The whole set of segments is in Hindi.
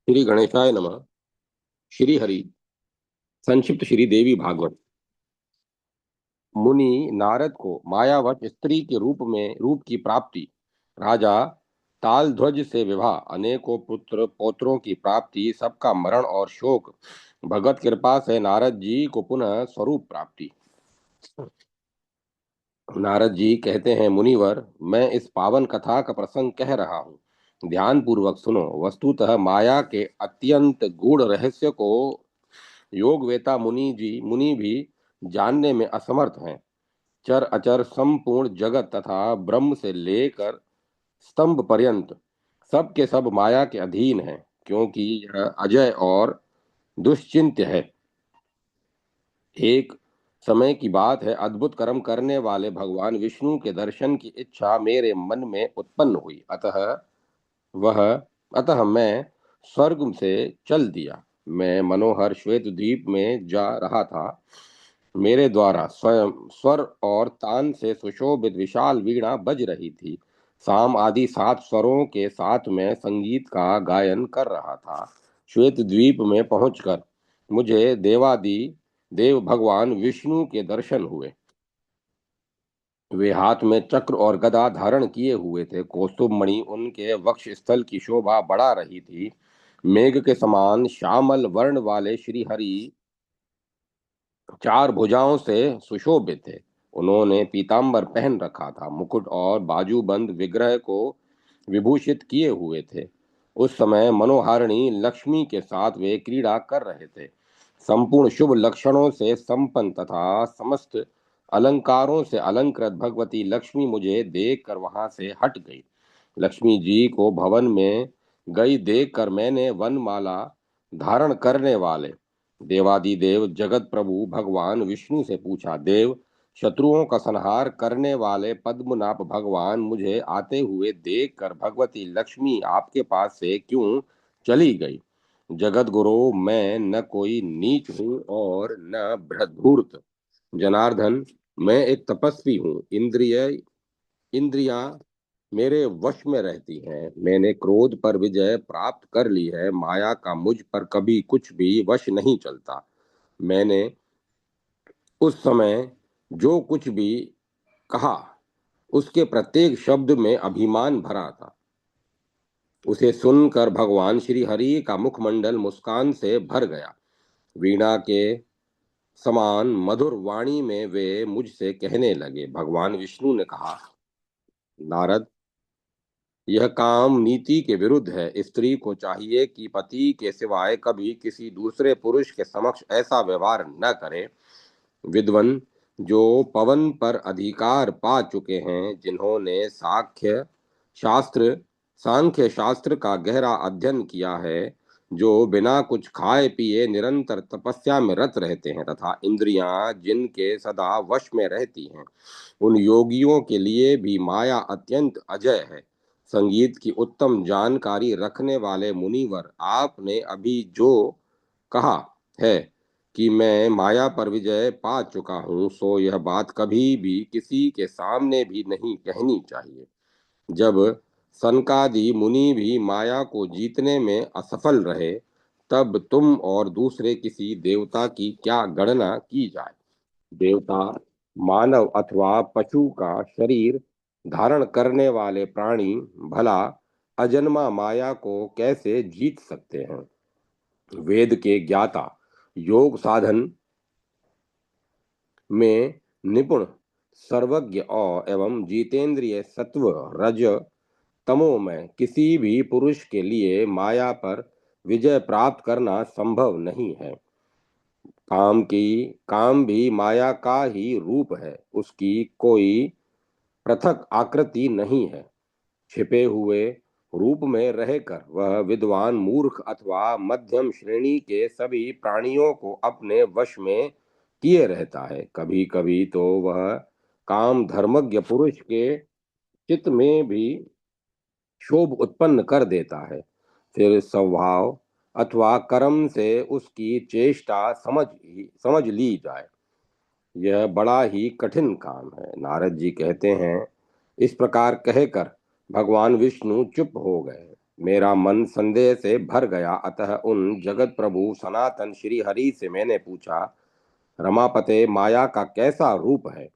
श्री गणेशाय नमः। श्री हरि। संक्षिप्त श्री देवी भागवत। मुनि नारद को मायावश स्त्री के रूप की प्राप्ति, राजा तालध्वज से विवाह, अनेकों पुत्र पौत्रों की प्राप्ति, सबका मरण और शोक, भगवत कृपा से नारद जी को पुनः स्वरूप प्राप्ति। नारद जी कहते हैं, मुनिवर, मैं इस पावन कथा का प्रसंग कह रहा हूँ, ध्यान पूर्वक सुनो। वस्तुतः माया के अत्यंत गूढ़ रहस्य को योगवेता मुनि भी जानने में असमर्थ हैं। चर अचर संपूर्ण जगत तथा ब्रह्म से लेकर स्तंभ पर्यंत सब के सब माया के अधीन हैं, क्योंकि यह अजय और दुश्चिंत्य है। एक समय की बात है, अद्भुत कर्म करने वाले भगवान विष्णु के दर्शन की इच्छा मेरे मन में उत्पन्न हुई। वह अतः मैं स्वर्ग से चल दिया। मैं मनोहर श्वेत द्वीप में जा रहा था। मेरे द्वारा स्वयं स्वर और तान से सुशोभित विशाल वीणा बज रही थी। साम आदि 7 स्वरों के साथ मैं संगीत का गायन कर रहा था। श्वेत द्वीप में पहुंचकर मुझे देवादि देव भगवान विष्णु के दर्शन हुए। वे हाथ में चक्र और गदा धारण किए हुए थे। कौस्तुभ मणि उनके वक्ष स्थल की शोभा बढ़ा रही थी। मेघ के समान श्यामल वर्ण वाले श्री हरि 4 भुजाओं से सुशोभित थे। उन्होंने पीतांबर पहन रखा था, मुकुट और बाजूबंद विग्रह को विभूषित किए हुए थे। उस समय मनोहारिणी लक्ष्मी के साथ वे क्रीड़ा कर रहे थे। संपूर्ण शुभ लक्षणों से संपन्न तथा समस्त अलंकारों से अलंकृत भगवती लक्ष्मी मुझे देखकर वहां से हट गई। लक्ष्मी जी को भवन में गई देखकर मैंने वनमाला धारण करने वाले देवादिदेव जगत प्रभु भगवान विष्णु से पूछा, देव, शत्रुओं का संहार करने वाले पद्मनाभ भगवान मुझे आते हुए देखकर भगवती लक्ष्मी आपके पास से क्यों चली गई? जगत गुरु, मैं न कोई नीच हूँ और न धूर्त। जनार्दन, मैं एक तपस्वी हूँ। इंद्रियां मेरे वश में रहती हैं। मैंने क्रोध पर विजय प्राप्त कर ली है। माया का मुझ पर कभी कुछ भी वश नहीं चलता। मैंने उस समय जो कुछ भी कहा, उसके प्रत्येक शब्द में अभिमान भरा था। उसे सुनकर भगवान श्री हरि का मुखमंडल मुस्कान से भर गया। वीणा के समान मधुर वाणी में वे मुझसे कहने लगे। भगवान विष्णु ने कहा, नारद, यह काम नीति के विरुद्ध है। स्त्री को चाहिए कि पति के सिवाय कभी किसी दूसरे पुरुष के समक्ष ऐसा व्यवहार न करे। विद्वान जो पवन पर अधिकार पा चुके हैं, जिन्होंने शास्त्र सांख्य शास्त्र का गहरा अध्ययन किया है, जो बिना कुछ खाए पिए निरंतर तपस्या में रत रहते हैं तथा इंद्रियां जिनके सदा वश में रहती हैं, उन योगियों के लिए भी माया अत्यंत अजय है। संगीत की उत्तम जानकारी रखने वाले मुनिवर, आपने अभी जो कहा है कि मैं माया पर विजय पा चुका हूँ, सो यह बात कभी भी किसी के सामने भी नहीं कहनी चाहिए। जब सनकादि मुनि भी माया को जीतने में असफल रहे, तब तुम और दूसरे किसी देवता की क्या गणना की जाए? देवता, मानव अथवा पशु का शरीर धारण करने वाले प्राणी भला अजन्मा माया को कैसे जीत सकते हैं? वेद के ज्ञाता, योग साधन में निपुण, सर्वज्ञ और एवं जितेंद्रिय सत्व रज तमो में किसी भी पुरुष के लिए माया पर विजय प्राप्त करना संभव नहीं है। काम भी माया का ही रूप है। उसकी कोई पृथक आकृति नहीं है। छिपे हुए रूप में रहकर वह विद्वान मूर्ख अथवा मध्यम श्रेणी के सभी प्राणियों को अपने वश में किए रहता है। कभी कभी तो वह काम धर्मज्ञ पुरुष के चित्त में भी क्षोभ उत्पन्न कर देता है। फिर स्वभाव अथवा कर्म से उसकी चेष्टा समझ ली जाए, यह बड़ा ही कठिन काम है। नारद जी कहते हैं, इस प्रकार कहकर भगवान विष्णु चुप हो गए। मेरा मन संदेह से भर गया, अतः उन जगत प्रभु सनातन श्री हरि से मैंने पूछा, रमापते, माया का कैसा रूप है,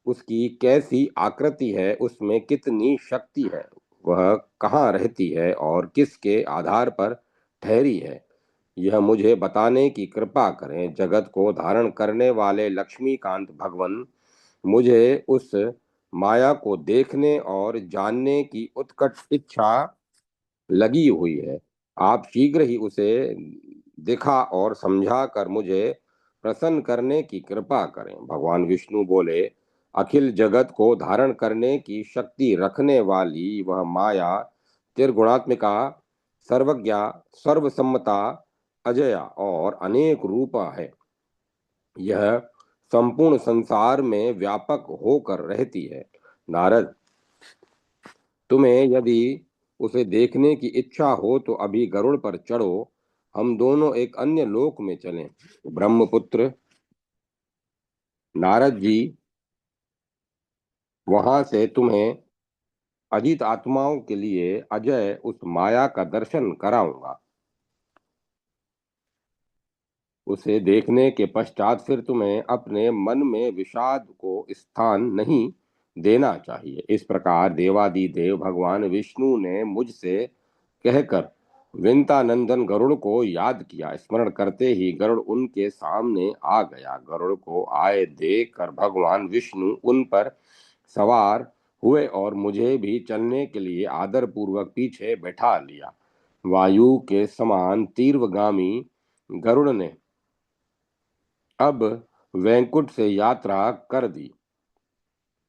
उसकी कैसी आकृति है, उसमें कितनी शक्ति है, वह कहाँ रहती है और किसके आधार पर ठहरी है, यह मुझे बताने की कृपा करें। जगत को धारण करने वाले लक्ष्मीकांत भगवन, मुझे उस माया को देखने और जानने की उत्कट इच्छा लगी हुई है। आप शीघ्र ही उसे दिखा और समझा कर मुझे प्रसन्न करने की कृपा करें। भगवान विष्णु बोले, अखिल जगत को धारण करने की शक्ति रखने वाली वह माया त्रिगुणात्मिका, सर्वज्ञा, सर्वसम्मता, अजया और अनेक रूपा है। यह संपूर्ण संसार में व्यापक होकर रहती है। नारद, तुम्हें यदि उसे देखने की इच्छा हो तो अभी गरुड़ पर चढ़ो, हम दोनों एक अन्य लोक में चलें। ब्रह्मपुत्र नारद जी, वहां से तुम्हें अजित आत्माओं के लिए अजय उस माया का दर्शन कराऊंगा। उसे देखने के पश्चात फिर तुम्हें अपने मन में विषाद को स्थान नहीं देना चाहिए। इस प्रकार देवादिदेव भगवान विष्णु ने मुझसे कहकर विंतानंदन गरुड़ को याद किया। स्मरण करते ही गरुड़ उनके सामने आ गया। गरुड़ को आए देख कर भगवान विष्णु उन पर सवार हुए और मुझे भी चलने के लिए आदर पूर्वक पीछे बैठा लिया। वायु के समान तीव्रगामी गरुड़ ने अब वैकुंठ से यात्रा कर दी।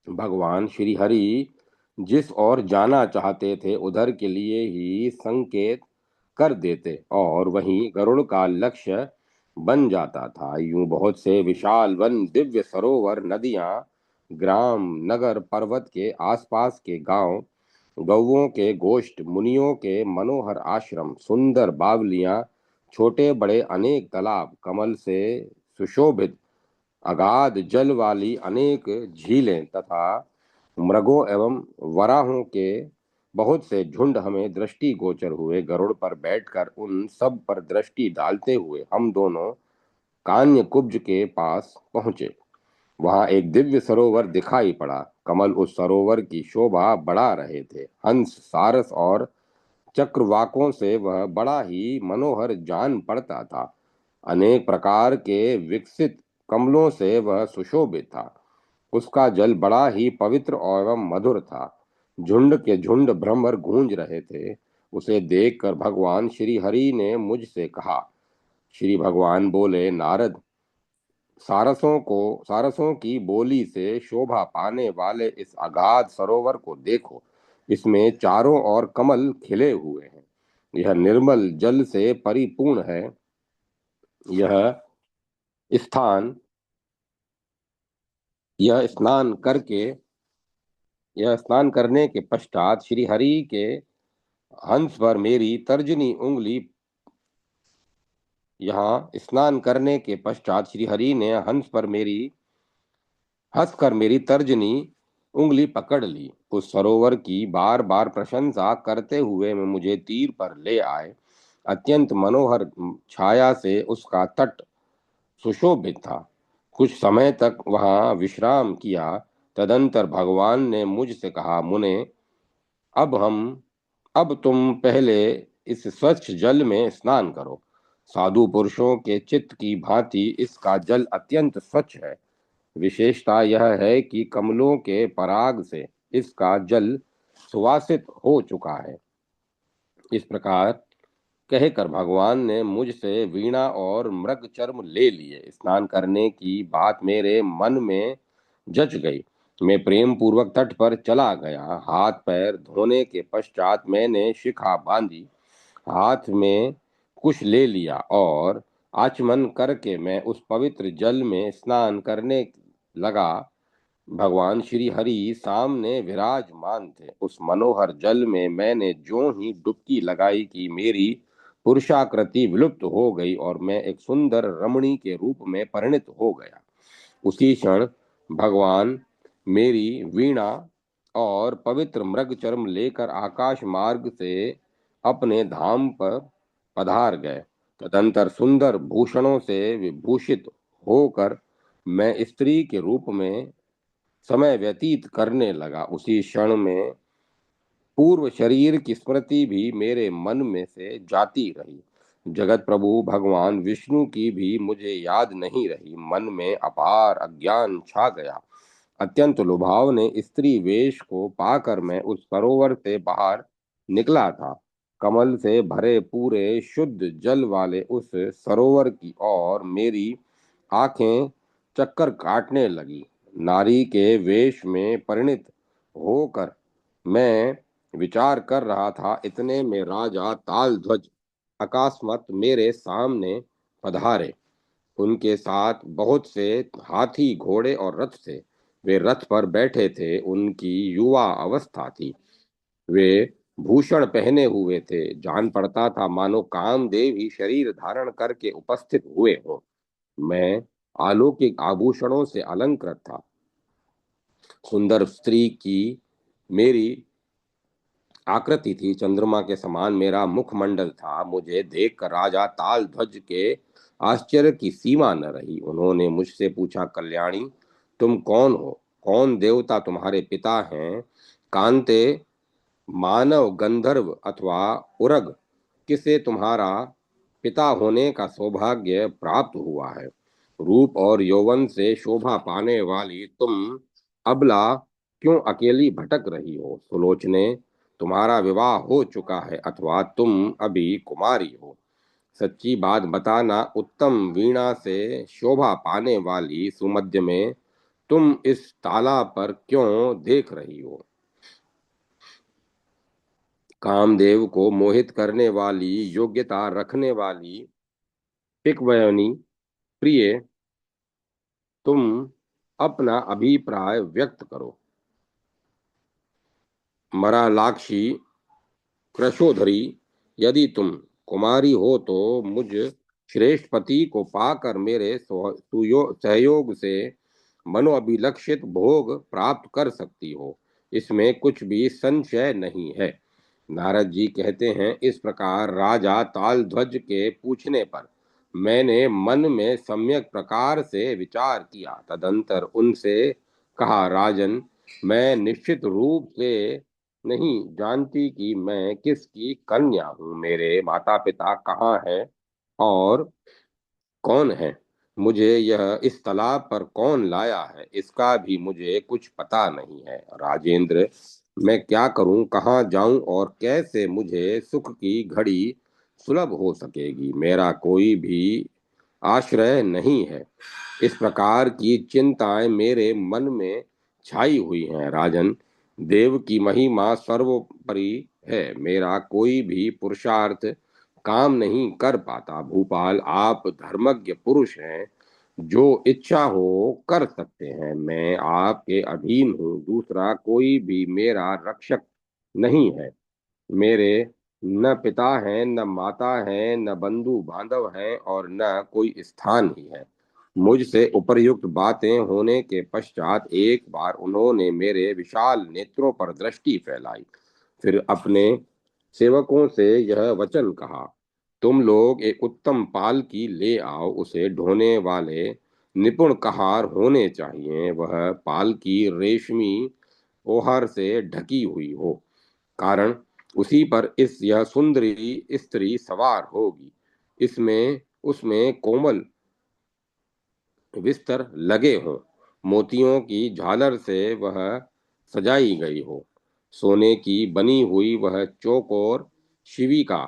भगवान श्री हरि जिस ओर जाना चाहते थे उधर के लिए ही संकेत कर देते और वहीं गरुड़ का लक्ष्य बन जाता था। यूं बहुत से विशाल वन, दिव्य सरोवर, नदियां, ग्राम, नगर, पर्वत के आसपास के गांव, गौओं के गोष्ठ, मुनियों के मनोहर आश्रम, सुंदर बावलियां, छोटे बड़े अनेक तालाब, कमल से सुशोभित अगाध जल वाली अनेक झीलें तथा मृगों एवं वराहों के बहुत से झुंड हमें दृष्टि गोचर हुए। गरुड़ पर बैठकर उन सब पर दृष्टि डालते हुए हम दोनों कान्य कुब्ज के पास पहुंचे। वहां एक दिव्य सरोवर दिखाई पड़ा। कमल उस सरोवर की शोभा बढ़ा रहे थे। हंस, सारस और चक्रवाकों से वह बड़ा ही मनोहर जान पड़ता था। अनेक प्रकार के विकसित कमलों से वह सुशोभित था। उसका जल बड़ा ही पवित्र एवं मधुर था। झुंड के झुंड भ्रमर गूंज रहे थे। उसे देखकर भगवान श्री हरि ने मुझसे कहा। श्री भगवान बोले, नारद, सारसों की बोली से शोभा पाने वाले इस अगाध सरोवर को देखो। इसमें चारों ओर कमल खिले हुए हैं। यह निर्मल जल से परिपूर्ण है। यह स्थान यह स्नान करके यह स्नान करने के पश्चात श्री हरि के हंस पर मेरी तर्जनी उंगली यहाँ स्नान करने के पश्चात श्री हरि ने हंसकर मेरी तर्जनी उंगली पकड़ ली। उस सरोवर की बार बार प्रशंसा करते हुए मैं मुझे तीर पर ले आए। अत्यंत मनोहर छाया से उसका तट सुशोभित था। कुछ समय तक वहां विश्राम किया। तदंतर भगवान ने मुझसे कहा, मुने, अब हम अब तुम पहले इस स्वच्छ जल में स्नान करो। साधु पुरुषों के चित्त की भांति इसका जल अत्यंत स्वच्छ है। विशेषता यह है कि कमलों के पराग से इसका जल सुवासित हो चुका है। इस प्रकार कहकर भगवान ने मुझसे वीणा और मृग चर्म ले लिए। स्नान करने की बात मेरे मन में जच गई। मैं प्रेम पूर्वक तट पर चला गया। हाथ पैर धोने के पश्चात मैंने शिखा बांधी, हाथ में कुश ले लिया और आचमन करके मैं उस पवित्र जल में स्नान करने लगा। भगवान श्री हरि सामने विराजमान थे। उस मनोहर जल में मैंने जो ही डुबकी लगाई कि मेरी पुरुषाकृति विलुप्त हो गई और मैं एक सुंदर रमणी के रूप में परिणित हो गया। उसी क्षण भगवान मेरी वीणा और पवित्र मृग चर्म लेकर आकाश मार्ग से अपने धाम पर पधार गए। तदंतर सुंदर भूषणों से विभूषित होकर मैं स्त्री के रूप में समय व्यतीत करने लगा। उसी क्षण में पूर्व शरीर की स्मृति भी मेरे मन में से जाती रही। जगत प्रभु भगवान विष्णु की भी मुझे याद नहीं रही। मन में अपार अज्ञान छा गया। अत्यंत लुभावने स्त्री वेश को पाकर मैं उस सरोवर से बाहर निकला था। कमल से भरे पूरे शुद्ध जल वाले उस सरोवर की ओर मेरी आंखें चक्कर काटने लगी। नारी के वेश में परिणित होकर मैं विचार कर रहा था, इतने में राजा तालध्वज अकस्मात मेरे सामने पधारे। उनके साथ बहुत से हाथी घोड़े और रथ थे। वे रथ पर बैठे थे। उनकी युवा अवस्था थी। वे भूषण पहने हुए थे। जान पड़ता था मानो कामदेव ही शरीर धारण करके उपस्थित हुए हो। मैं अलौकिक आभूषणों से अलंकृत था। सुंदर स्त्री की मेरी आकृति थी। चंद्रमा के समान मेरा मुखमंडल था। मुझे देखकर राजा तालध्वज के आश्चर्य की सीमा न रही। उन्होंने मुझसे पूछा, कल्याणी, तुम कौन हो? कौन देवता तुम्हारे पिता हैं? कांते, मानव, गंधर्व अथवा उरग, किसे तुम्हारा पिता होने का सौभाग्य प्राप्त हुआ है? रूप और यौवन से शोभा पाने वाली तुम अबला क्यों अकेली भटक रही हो? सुलोचने, तुम्हारा विवाह हो चुका है अथवा तुम अभी कुमारी हो? सच्ची बात बताना। उत्तम वीणा से शोभा पाने वाली सुमध्य में तुम इस तालाब पर क्यों देख रही हो? कामदेव को मोहित करने वाली योग्यता रखने वाली पिकवयनी प्रिय, तुम अपना अभिप्राय व्यक्त करो। मरालाक्षी कृशोधरी, यदि तुम कुमारी हो तो मुझ श्रेष्ठ पति को पाकर मेरे सहयोग से मनोअभिलक्षित भोग प्राप्त कर सकती हो। इसमें कुछ भी संशय नहीं है। नारद जी कहते हैं, इस प्रकार राजा तालध्वज के पूछने पर मैंने मन में सम्यक प्रकार से विचार किया। तदंतर उनसे कहा, राजन, मैं निश्चित रूप से नहीं जानती कि मैं किसकी कन्या हूँ। मेरे माता पिता कहाँ हैं और कौन है? मुझे यह इस तालाब पर कौन लाया है, इसका भी मुझे कुछ पता नहीं है। राजेंद्र, मैं क्या करूं, कहाँ जाऊं और कैसे मुझे सुख की घड़ी सुलभ हो सकेगी? मेरा कोई भी आश्रय नहीं है। इस प्रकार की चिंताएं मेरे मन में छाई हुई हैं। राजन, देव की महिमा सर्वोपरि है। मेरा कोई भी पुरुषार्थ काम नहीं कर पाता। भूपाल, आप धर्मज्ञ पुरुष हैं, जो इच्छा हो कर सकते हैं। मैं आपके अधीन हूँ। दूसरा कोई भी मेरा रक्षक नहीं है। मेरे न पिता हैं, न माता हैं, न बंधु बांधव हैं और न कोई स्थान ही है। मुझसे उपर्युक्त बातें होने के पश्चात एक बार उन्होंने मेरे विशाल नेत्रों पर दृष्टि फैलाई। फिर अपने सेवकों से यह वचन कहा, तुम लोग एक उत्तम पालकी ले आओ। उसे ढोने वाले निपुण कहार होने चाहिए। वह पालकी रेशमी ओहर से ढकी हुई हो, कारण उसी पर इस यह सुंदरी स्त्री सवार होगी। इसमें उसमें कोमल बिस्तर लगे हों, मोतियों की झालर से वह सजाई गई हो, सोने की बनी हुई वह चौकोर शिविका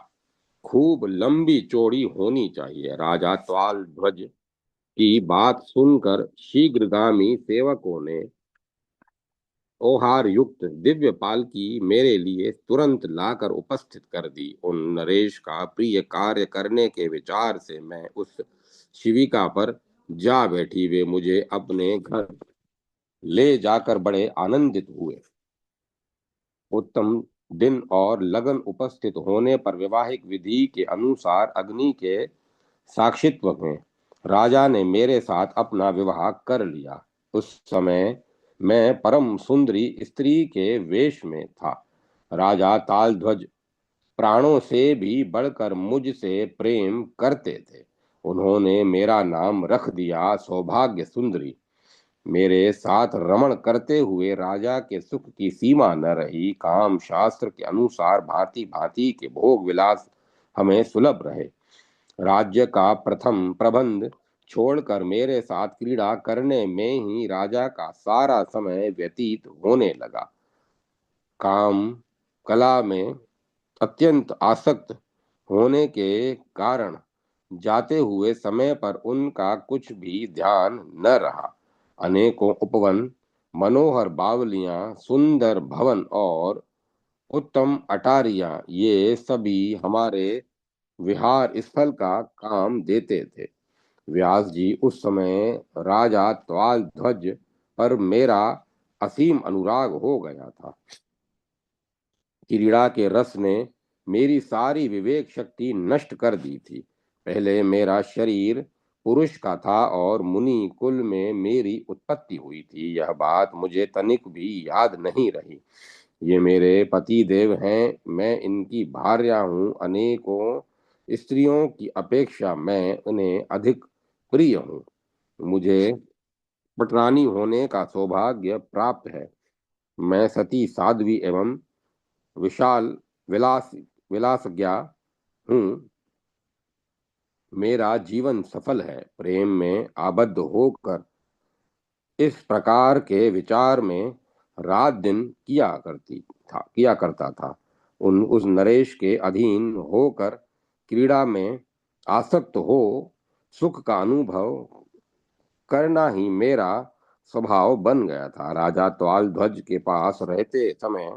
खूब लंबी चौड़ी होनी चाहिए। राजा ताल ध्वज की बात सुनकर शीघ्रगामी सेवकों ने ओहार युक्त दिव्य पालकी मेरे लिए तुरंत लाकर उपस्थित कर दी। उन नरेश का प्रिय कार्य करने के विचार से मैं उस शिविका पर जा बैठी। वे मुझे अपने घर ले जाकर बड़े आनंदित हुए। उत्तम दिन और लगन उपस्थित होने पर वैवाहिक विधि के अनुसार अग्नि के साक्षित्व में राजा ने मेरे साथ अपना विवाह कर लिया। उस समय मैं परम सुंदरी स्त्री के वेश में था। राजा तालध्वज प्राणों से भी बढ़कर मुझसे प्रेम करते थे। उन्होंने मेरा नाम रख दिया सौभाग्य सुंदरी। मेरे साथ रमण करते हुए राजा के सुख की सीमा न रही। काम शास्त्र के अनुसार भांति भांति के भोग विलास हमें सुलभ रहे। राज्य का प्रथम प्रबंध छोड़कर मेरे साथ क्रीड़ा करने में ही राजा का सारा समय व्यतीत होने लगा। काम कला में अत्यंत आसक्त होने के कारण जाते हुए समय पर उनका कुछ भी ध्यान न रहा। अनेकों उपवन, मनोहर बावलियां, सुंदर भवन और उत्तम अटारियां, ये सभी हमारे विहार स्थल का काम देते थे। व्यास जी, उस समय राजा त्वाल ध्वज पर मेरा असीम अनुराग हो गया था। क्रीड़ा के रस ने मेरी सारी विवेक शक्ति नष्ट कर दी थी। पहले मेरा शरीर पुरुष का था और मुनि कुल में मेरी उत्पत्ति हुई थी, यह बात मुझे तनिक भी याद नहीं रही। ये मेरे पति देव हैं, मैं इनकी भार्या हूँ। अनेकों स्त्रियों की अपेक्षा मैं उन्हें अधिक प्रिय हूँ। मुझे पटरानी होने का सौभाग्य प्राप्त है। मैं सती साध्वी एवं विशाल विलास विलासज्ञा हूँ। मेरा जीवन सफल है। प्रेम में आबद्ध होकर इस प्रकार के विचार में रात दिन किया करता था। उस नरेश के अधीन होकर क्रीड़ा में आसक्त हो सुख का अनुभव करना ही मेरा स्वभाव बन गया था। राजा त्वाल ध्वज के पास रहते समय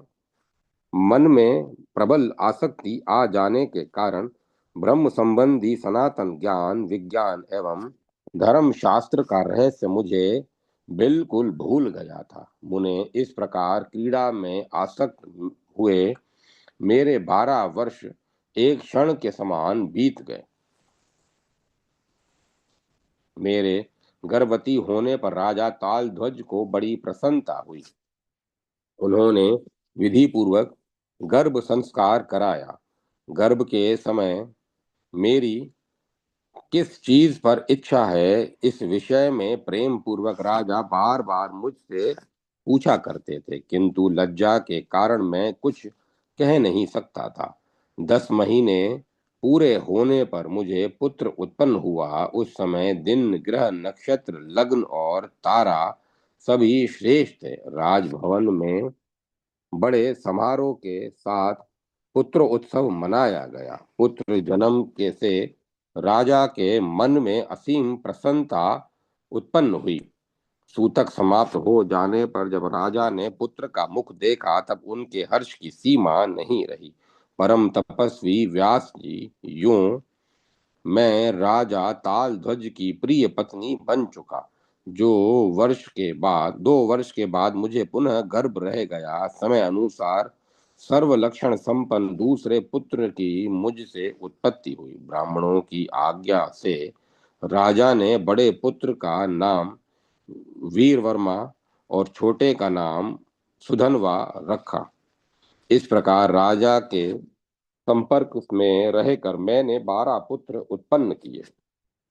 मन में प्रबल आसक्ति आ जाने के कारण ब्रह्म संबंधी सनातन ज्ञान, विज्ञान एवं धर्म शास्त्र का रहस्य मुझे बिल्कुल भूल गया था। मुने इस प्रकार क्रीड़ा में आसक्त हुए मेरे 12 वर्ष एक क्षण के समान बीत गए। मेरे गर्भवती होने पर राजा ताल ध्वज को बड़ी प्रसन्नता हुई। उन्होंने विधि पूर्वक गर्भ संस्कार कराया। गर्भ के समय मेरी किस चीज पर इच्छा है, इस विषय में प्रेम पूर्वक राजा बार बार मुझसे पूछा करते थे, किंतु लज्जा के कारण मैं कुछ कह नहीं सकता था। 10 महीने पूरे होने पर मुझे पुत्र उत्पन्न हुआ। उस समय दिन, ग्रह, नक्षत्र, लग्न और तारा सभी श्रेष्ठ थे। राजभवन में बड़े समारोह के साथ पुत्र उत्सव मनाया गया। पुत्र जन्म के से राजा के मन में असीम प्रसन्नता उत्पन्न हुई। सूतक समाप्त हो जाने पर जब राजा ने पुत्र का मुख देखा, तब उनके हर्ष की सीमा नहीं रही। परम तपस्वी व्यास जी, यूं मैं राजा ताल ध्वज की प्रिय पत्नी बन चुका। 2 वर्ष के बाद मुझे पुनः गर्भ रह गया। समय अनुसार सर्व लक्षण संपन्न दूसरे पुत्र की मुझसे उत्पत्ति हुई। ब्राह्मणों की आज्ञा से राजा ने बड़े पुत्र का नाम वीरवर्मा और छोटे का नाम सुधनवा रखा। इस प्रकार राजा के संपर्क में रहकर मैंने 12 पुत्र उत्पन्न किए।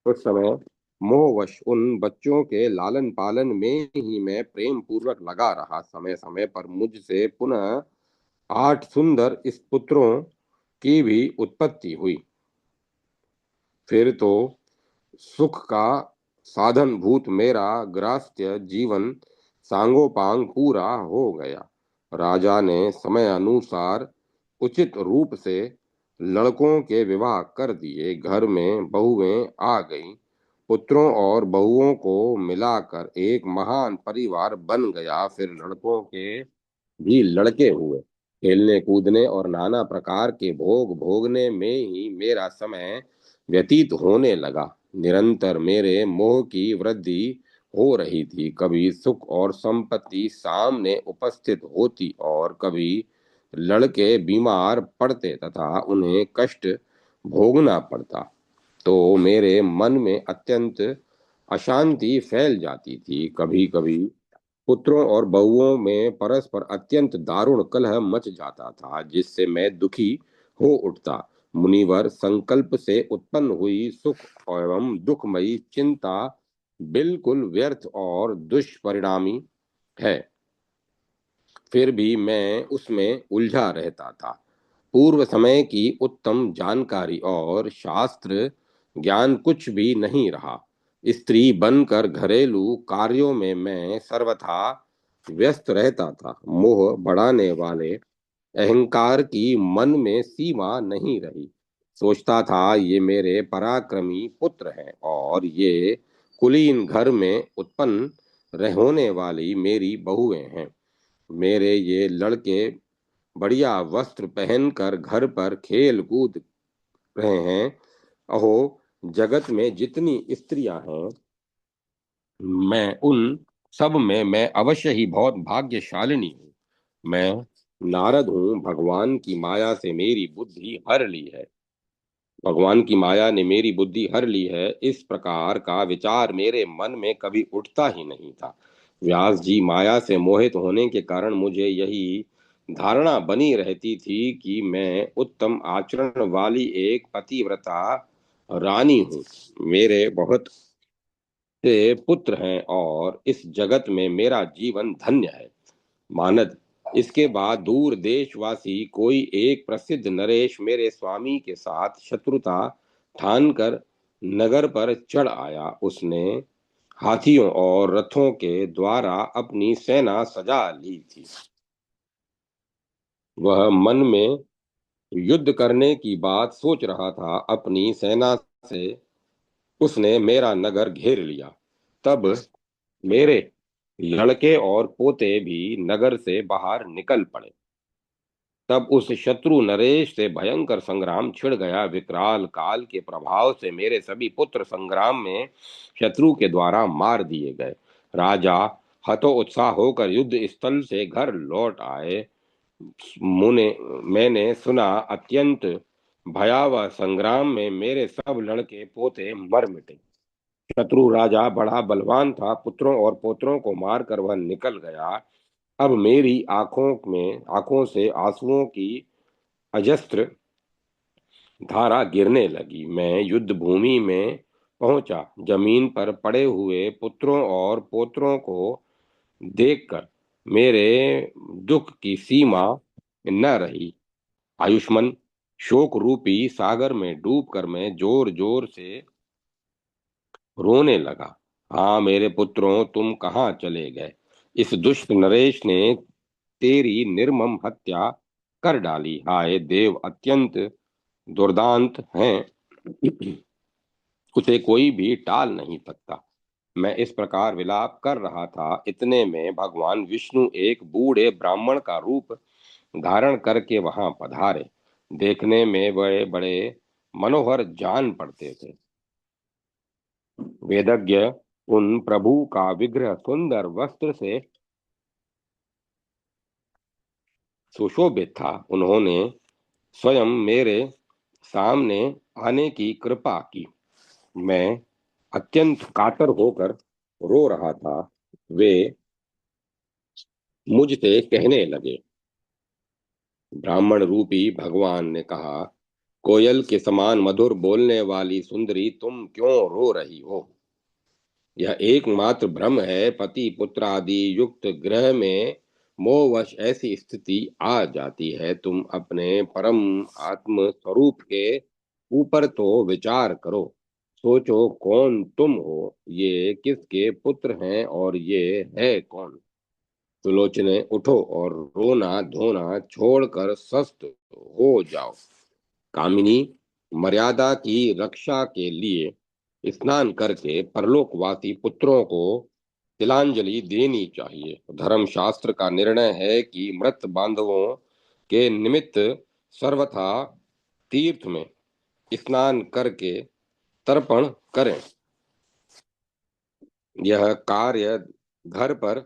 उस समय मोहवश उन बच्चों के लालन पालन में ही मैं प्रेम पूर्वक लगा रहा। समय समय पर मुझसे पुनः 8 सुंदर इस पुत्रों की भी उत्पत्ति हुई। फिर तो सुख का साधन भूत मेरा गृहस्थ जीवन सांगोपांग पूरा हो गया। राजा ने समय अनुसार उचित रूप से लड़कों के विवाह कर दिए। घर में बहुएं आ गईं। पुत्रों और बहुओं को मिलाकर एक महान परिवार बन गया। फिर लड़कों के भी लड़के हुए। खेलने कूदने और नाना प्रकार के भोग भोगने में ही मेरा समय व्यतीत होने लगा। निरंतर मेरे मोह की वृद्धि हो रही थी। कभी सुख और संपत्ति सामने उपस्थित होती और कभी लड़के बीमार पड़ते तथा उन्हें कष्ट भोगना पड़ता, तो मेरे मन में अत्यंत अशांति फैल जाती थी। कभी कभी पुत्रों और बहुओं में परस्पर अत्यंत दारुण कलह मच जाता था, जिससे मैं दुखी हो उठता। मुनिवर, संकल्प से उत्पन्न हुई सुख एवं दुखमयी चिंता बिल्कुल व्यर्थ और दुष्परिणामी है, फिर भी मैं उसमें उलझा रहता था। पूर्व समय की उत्तम जानकारी और शास्त्र ज्ञान कुछ भी नहीं रहा। स्त्री बनकर घरेलू कार्यों में मैं सर्वथा व्यस्त रहता था। मोह बढ़ाने वाले अहंकार की मन में सीमा नहीं रही। सोचता था ये मेरे पराक्रमी पुत्र हैं और ये कुलीन घर में उत्पन्न होने वाली मेरी बहुएं हैं। मेरे ये लड़के बढ़िया वस्त्र पहनकर घर पर खेल कूद रहे हैं। अहो, जगत में जितनी स्त्रियां हैं, मैं उन सब में मैं अवश्य ही बहुत भाग्यशालिनी हूँ। मैं नारद हूँ, भगवान की माया से मेरी बुद्धि हर ली है। भगवान की माया ने मेरी बुद्धि हर ली है, इस प्रकार का विचार मेरे मन में कभी उठता ही नहीं था। व्यास जी, माया से मोहित होने के कारण मुझे यही धारणा बनी रहती थी कि मैं उत्तम आचरण वाली एक पतिव्रता रानी हूँ। मेरे बहुत से पुत्र हैं और इस जगत में मेरा जीवन धन्य है। मानद, इसके बाद दूर देशवासी कोई एक प्रसिद्ध नरेश मेरे स्वामी के साथ शत्रुता ठानकर नगर पर चढ़ आया। उसने हाथियों और रथों के द्वारा अपनी सेना सजा ली थी। वह मन में युद्ध करने की बात सोच रहा था। अपनी सेना से उसने मेरा नगर घेर लिया। तब मेरे लड़के और पोते भी नगर से बाहर निकल पड़े। तब उस शत्रु नरेश से भयंकर संग्राम छिड़ गया। विकराल काल के प्रभाव से मेरे सभी पुत्र संग्राम में शत्रु के द्वारा मार दिए गए। राजा हतोत्साह होकर युद्ध स्थल से घर लौट आए। मुने मैंने सुना, अत्यंत भयावह संग्राम में मेरे सब लड़के पोते मर मिटे। शत्रु राजा बड़ा बलवान था। पुत्रों और पोत्रों को मारकर वह निकल गया। अब मेरी आंखों से आंसुओं की अजस्त्र धारा गिरने लगी। मैं युद्ध भूमि में पहुंचा। जमीन पर पड़े हुए पुत्रों और पोत्रों को देखकर मेरे दुख की सीमा न रही। आयुष्मान, शोक रूपी सागर में डूबकर मैं जोर जोर से रोने लगा। हाँ मेरे पुत्रों, तुम कहाँ चले गए? इस दुष्ट नरेश ने तेरी निर्मम हत्या कर डाली। हाय देव, अत्यंत दुर्दांत हैं, उसे कोई भी टाल नहीं सकता। मैं इस प्रकार विलाप कर रहा था। इतने में भगवान विष्णु एक बूढ़े ब्राह्मण का रूप धारण करके वहां पधारे। देखने में वे बड़े मनोहर जान पड़ते थे। वेदज्ञ उन प्रभु का विग्रह सुंदर वस्त्र से सुशोभित था। उन्होंने स्वयं मेरे सामने आने की कृपा की। मैं अत्यंत कातर होकर रो रहा था। वे मुझसे कहने लगे, ब्राह्मण रूपी भगवान ने कहा, कोयल के समान मधुर बोलने वाली सुंदरी, तुम क्यों रो रही हो? यह एकमात्र भ्रम है। पति पुत्र आदि युक्त ग्रह में मोहवश ऐसी स्थिति आ जाती है। तुम अपने परम आत्म स्वरूप के ऊपर तो विचार करो। सोचो, कौन तुम हो? ये किसके पुत्र हैं और ये है कौन? सुलोचने, उठो और रोना धोना छोड़कर स्वस्थ हो जाओ। कामिनी, मर्यादा की रक्षा के लिए स्नान करके परलोकवासी पुत्रों को तिलांजलि देनी चाहिए। धर्मशास्त्र का निर्णय है कि मृत बांधवों के निमित्त सर्वथा तीर्थ में स्नान करके तर्पण करें। यह कार्य घर पर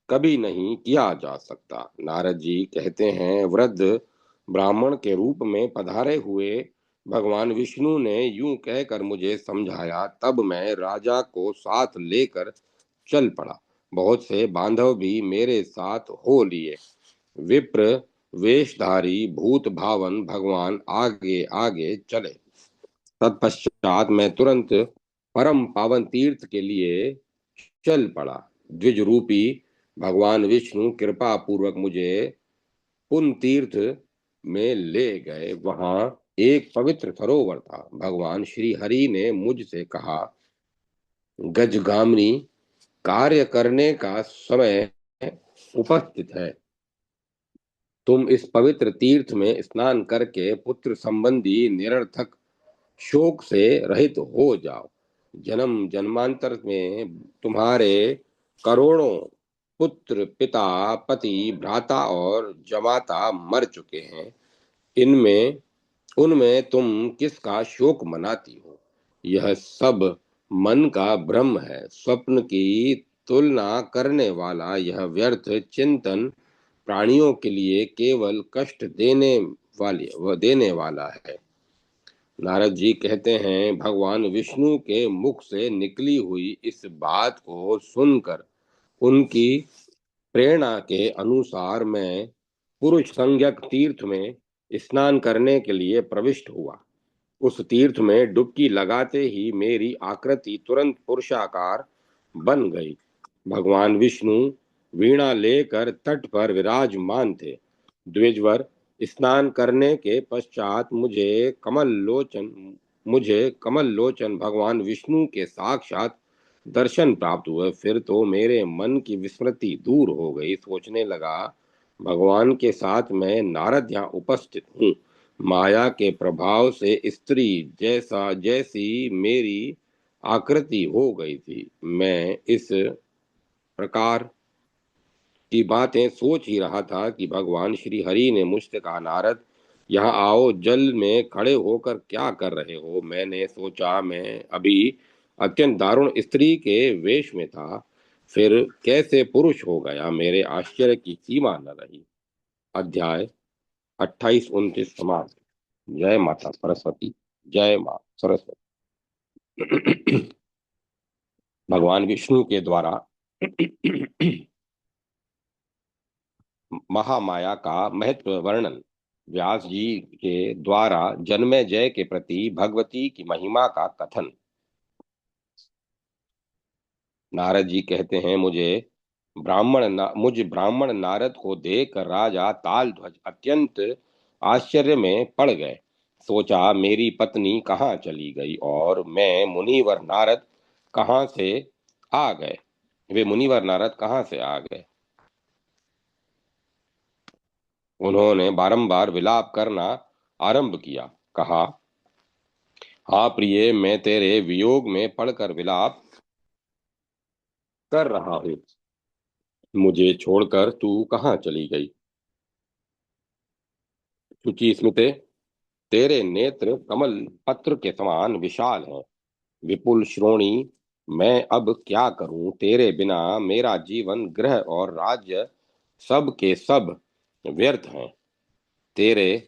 कभी नहीं किया जा सकता। नारद जी कहते हैं, वृद्ध ब्राह्मण के रूप में पधारे हुए भगवान विष्णु ने यूं कहकर मुझे समझाया। तब मैं राजा को साथ लेकर चल पड़ा। बहुत से बांधव भी मेरे साथ हो लिए। विप्र वेशधारी भूत भावन भगवान आगे आगे चले। तत्पश्चात मैं तुरंत परम पावन तीर्थ के लिए चल पड़ा। द्विज रूपी भगवान विष्णु कृपा पूर्वक मुझे उन तीर्थ में ले गए। वहां एक पवित्र सरोवर था। भगवान श्री हरि ने मुझसे कहा, गजगामिनी, कार्य करने का समय उपस्थित है। तुम इस पवित्र तीर्थ में स्नान करके पुत्र संबंधी निरर्थक शोक से रहित हो जाओ। जन्म जन्मांतर में तुम्हारे करोड़ों पुत्र, पिता, पति, भ्राता और जमाता मर चुके हैं। इनमें उनमें तुम किसका शोक मनाती हो? यह सब मन का भ्रम है। स्वप्न की तुलना करने वाला यह व्यर्थ चिंतन प्राणियों के लिए केवल कष्ट देने वाला है। नारद जी कहते हैं, भगवान विष्णु के मुख से निकली हुई इस बात को सुनकर उनकी प्रेरणा के अनुसार मैं पुरुष संज्ञक तीर्थ में स्नान करने के लिए प्रविष्ट हुआ। उस तीर्थ में डुबकी लगाते ही मेरी आकृति तुरंत पुरुषाकार बन गई। भगवान विष्णु वीणा लेकर तट पर विराजमान थे। द्विजवर, स्नान करने के पश्चात मुझे कमल लोचन भगवान विष्णु के साक्षात दर्शन प्राप्त हुए। फिर तो मेरे मन की विस्मृति दूर हो गई। सोचने लगा, भगवान के साथ मैं नारद यहाँ उपस्थित हूँ। माया के प्रभाव से स्त्री जैसी मेरी आकृति हो गई थी। मैं इस प्रकार की बातें सोच ही रहा था कि भगवान श्री हरि ने मुझसे कहा, नारद, यहाँ आओ। जल में खड़े होकर क्या कर रहे हो? मैंने सोचा, मैं अभी अत्यंत दारुण स्त्री के वेश में था, फिर कैसे पुरुष हो गया? मेरे आश्चर्य की सीमा न रही। अध्याय 28-29 समाप्त। जय माता सरस्वती। जय मां सरस्वती। भगवान विष्णु के द्वारा महामाया का महत्व वर्णन। व्यास जी के द्वारा जन्मेजय के प्रति भगवती की महिमा का कथन। नारद जी कहते हैं, मुझ ब्राह्मण नारद को देखकर राजा तालध्वज अत्यंत आश्चर्य में पड़ गए। सोचा, मेरी पत्नी कहाँ चली गई और मुनिवर नारद कहाँ से आ गए? वे मुनिवर नारद कहाँ से आ गए? उन्होंने बारंबार विलाप करना आरंभ किया। कहा, हाँ प्रिय, मैं तेरे वियोग में पड़कर विलाप कर रहा हूँ। मुझे छोड़कर तू कहाँ चली गई? शुचि स्मिते, तेरे नेत्र कमल पत्र के समान विशाल हैं। विपुल श्रोणी, मैं अब क्या करूं? तेरे बिना मेरा जीवन, ग्रह और राज्य सब के सब व्यर्थ हैं। तेरे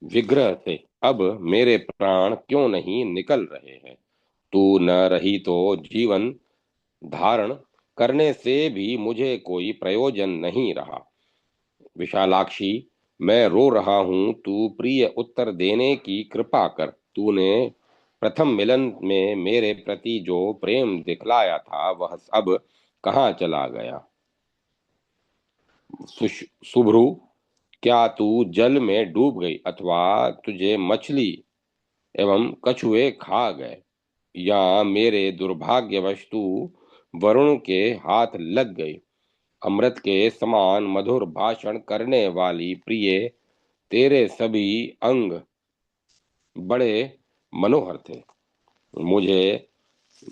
विग्रह से अब मेरे प्राण क्यों नहीं निकल रहे हैं? तू न रही तो जीवन धारण करने से भी मुझे कोई प्रयोजन नहीं रहा। विशालाक्षी, मैं रो रहा हूं, तू प्रिय उत्तर देने की कृपा कर। तूने प्रथम मिलन में मेरे प्रति जो प्रेम दिखलाया था वह अब कहाँ चला गया? सुभ्रु, क्या तू जल में डूब गई अथवा तुझे मछली एवं कछुए खा गए, या मेरे दुर्भाग्यवश तू वरुण के हाथ लग गई? अमृत के समान मधुर भाषण करने वाली प्रिय, तेरे सभी अंग बड़े मनोहर थे। मुझे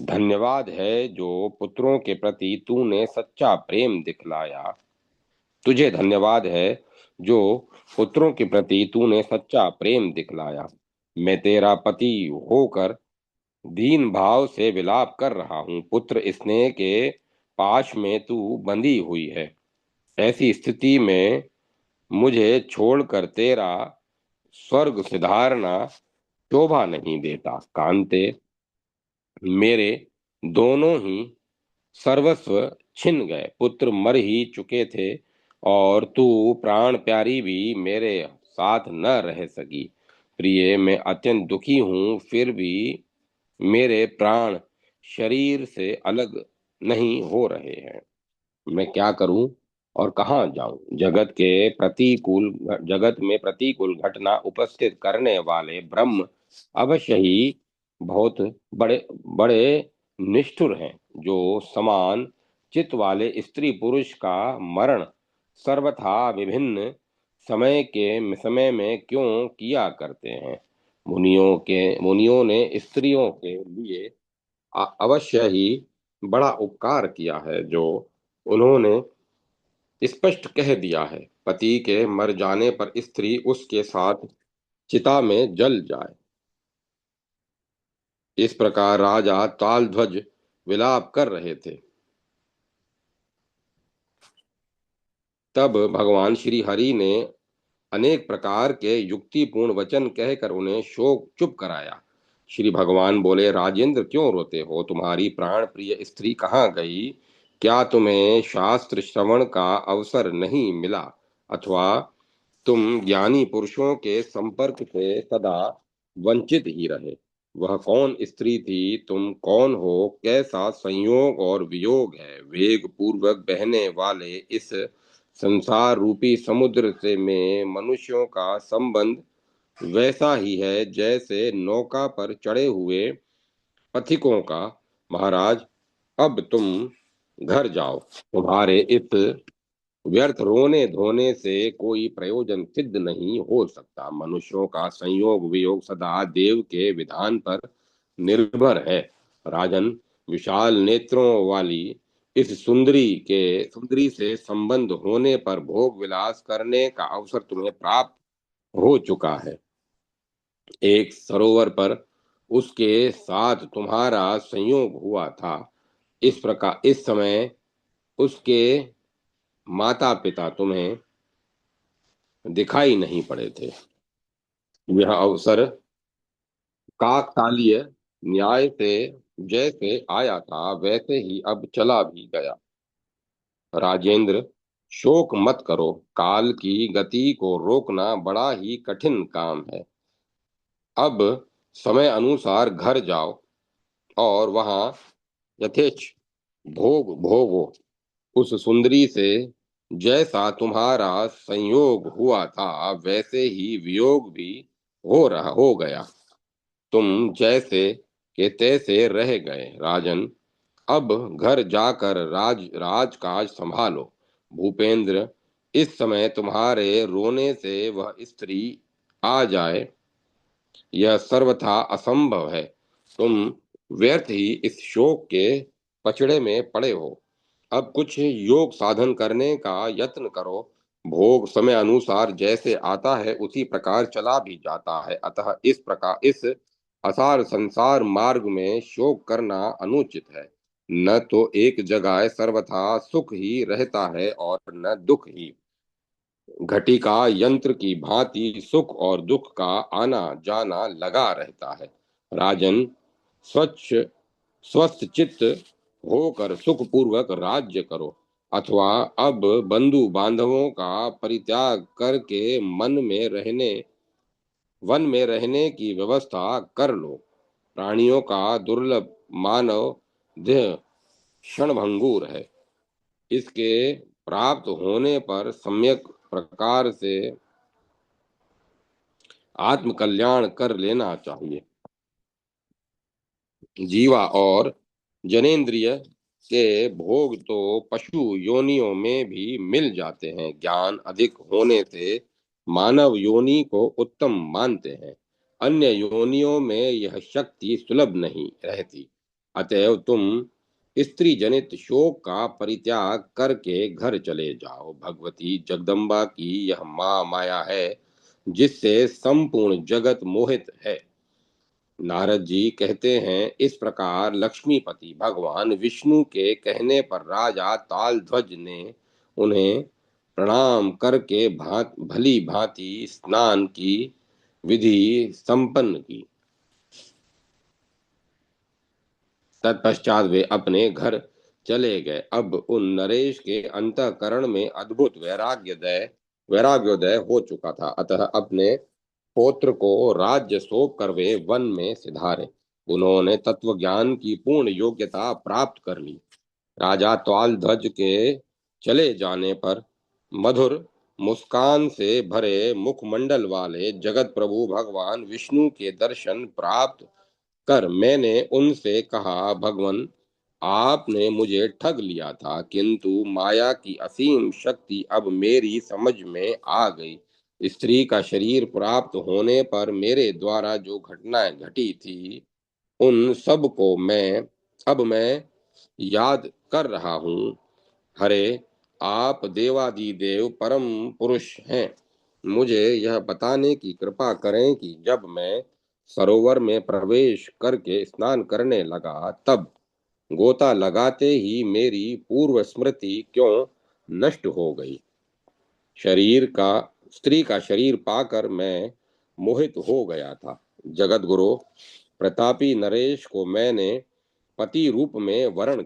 धन्यवाद है जो पुत्रों के प्रति तूने सच्चा प्रेम दिखलाया। तुझे धन्यवाद है जो पुत्रों के प्रति तूने सच्चा प्रेम दिखलाया। मैं तेरा पति होकर दीन भाव से विलाप कर रहा हूँ। पुत्र स्नेह के पाश में तू बंधी हुई है। ऐसी स्थिति में मुझे छोड़कर तेरा स्वर्ग सिधारना शोभा नहीं देता। कांते, मेरे दोनों ही सर्वस्व छिन गए। पुत्र मर ही चुके थे, और तू प्राण प्यारी भी मेरे साथ न रह सकी। प्रिय, मैं अत्यंत दुखी हूँ, फिर भी मेरे प्राण शरीर से अलग नहीं हो रहे हैं। मैं क्या करूं और कहाँ जाऊं? जगत में प्रतिकूल घटना उपस्थित करने वाले ब्रह्म अवश्य ही बहुत बड़े बड़े निष्ठुर हैं, जो समान चित्त वाले स्त्री पुरुष का मरण सर्वथा विभिन्न समय में क्यों किया करते हैं? मुनियों ने स्त्रियों के लिए अवश्य ही बड़ा उपकार किया है, जो उन्होंने स्पष्ट कह दिया है, पति के मर जाने पर स्त्री उसके साथ चिता में जल जाए। इस प्रकार राजा तालध्वज विलाप कर रहे थे। तब भगवान श्री हरि ने अनेक प्रकार के युक्तिपूर्ण वचन कहकर उन्हें शोक चुप कराया। श्री भगवान बोले, राजेंद्र, क्यों रोते हो? तुम्हारी प्राण प्रिय स्त्री कहाँ गई? क्या तुम्हें शास्त्र श्रवण का अवसर नहीं मिला, अथवा तुम ज्ञानी पुरुषों के संपर्क से सदा वंचित ही रहे? वह कौन स्त्री थी? तुम कौन हो? कैसा संयोग और वियोग है? वेग पूर्वक बहने वाले इस संसार रूपी समुद्र से में मनुष्यों का संबंध वैसा ही है जैसे नौका पर चढ़े हुए पथिकों का। महाराज, अब तुम घर जाओ। तुम्हारे इस व्यर्थ रोने धोने से कोई प्रयोजन सिद्ध नहीं हो सकता। मनुष्यों का संयोग वियोग सदा देव के विधान पर निर्भर है। राजन, विशाल नेत्रों वाली इस सुंदरी से संबंध होने पर भोग विलास करने का अवसर तुम्हें प्राप्त हो चुका है। एक सरोवर पर उसके साथ तुम्हारा संयोग हुआ था। इस समय उसके माता पिता तुम्हें दिखाई नहीं पड़े थे। यह अवसर काकतालीय न्याय से जैसे आया था, वैसे ही अब चला भी गया। राजेंद्र, शोक मत करो। काल की गति को रोकना बड़ा ही कठिन काम है। अब समय अनुसार घर जाओ और वहां यथेच्छ भोग भोगो। उस सुंदरी से जैसा तुम्हारा संयोग हुआ था, वैसे ही वियोग भी हो गया। तुम जैसे के तैसे रह गए। राजन, अब घर जाकर राजकाज संभालो। भूपेंद्र, इस समय तुम्हारे रोने से वह स्त्री आ जाए, यह सर्वथा असंभव है। तुम व्यर्थ ही इस शोक के पचड़े में पड़े हो। अब कुछ योग साधन करने का यत्न करो। भोग समय अनुसार जैसे आता है उसी प्रकार चला भी जाता है। अतः इस असार संसार मार्ग में शोक करना अनुचित है। न तो एक जगह सर्वथा सुख ही रहता है और न दुख ही। घटिका यंत्र की भांति सुख और दुख का आना जाना लगा रहता है। राजन, स्वच्छ स्वस्थ चित्त होकर सुख पूर्वक राज्य करो, अथवा अब बंधु बांधवों का परित्याग करके वन में रहने की व्यवस्था कर लो। प्राणियों का दुर्लभ मानव देह क्षणभंगुर है। इसके प्राप्त होने पर सम्यक प्रकार से आत्म कल्याण कर लेना चाहिए। जीवा और जनेन्द्रिय के भोग तो पशु योनियों में भी मिल जाते हैं। ज्ञान अधिक होने से मानव योनि को उत्तम मानते हैं। अन्य योनियों में यह शक्ति सुलभ नहीं रहती। अतएव तुम स्त्री जनित शोक का परित्याग करके घर चले जाओ। भगवती जगदम्बा की यह माया है, जिससे संपूर्ण जगत मोहित है। नारद जी कहते हैं, इस प्रकार लक्ष्मीपति भगवान विष्णु के कहने पर राजा तालध्वज ने उन्हें प्रणाम करके भली भांति स्नान की विधि संपन्न की। तत्पश्चात वे अपने घर चले गए। अब उन नरेश के अंतःकरण में अद्भुत वैराग्योदय हो चुका था। अतः अपने पौत्र को राज्य सौंप कर वे वन में सिधारे। उन्होंने तत्व ज्ञान की पूर्ण योग्यता प्राप्त कर ली। राजा त्वाल ध्वज के चले जाने पर मधुर मुस्कान से भरे मुखमंडल वाले जगत प्रभु भगवान विष्णु के दर्शन प्राप्त कर मैंने उनसे कहा, भगवान, आपने मुझे ठग लिया था, किंतु माया की असीम शक्ति अब मेरी समझ में आ गई। स्त्री का शरीर प्राप्त होने पर मेरे द्वारा जो घटनाएं घटी थी, उन सब को मैं याद कर रहा हूँ। हरे, आप देवादिदेव परम पुरुष हैं। मुझे यह बताने की कृपा करें कि जब मैं सरोवर में प्रवेश करके स्नान करने लगा, तब गोता लगाते ही मेरी पूर्व स्मृति क्यों नष्ट हो गई। शरीर का स्त्री का शरीर पाकर मैं मोहित हो गया था। जगत गुरु, प्रतापी नरेश को मैंने पति रूप में वर्ण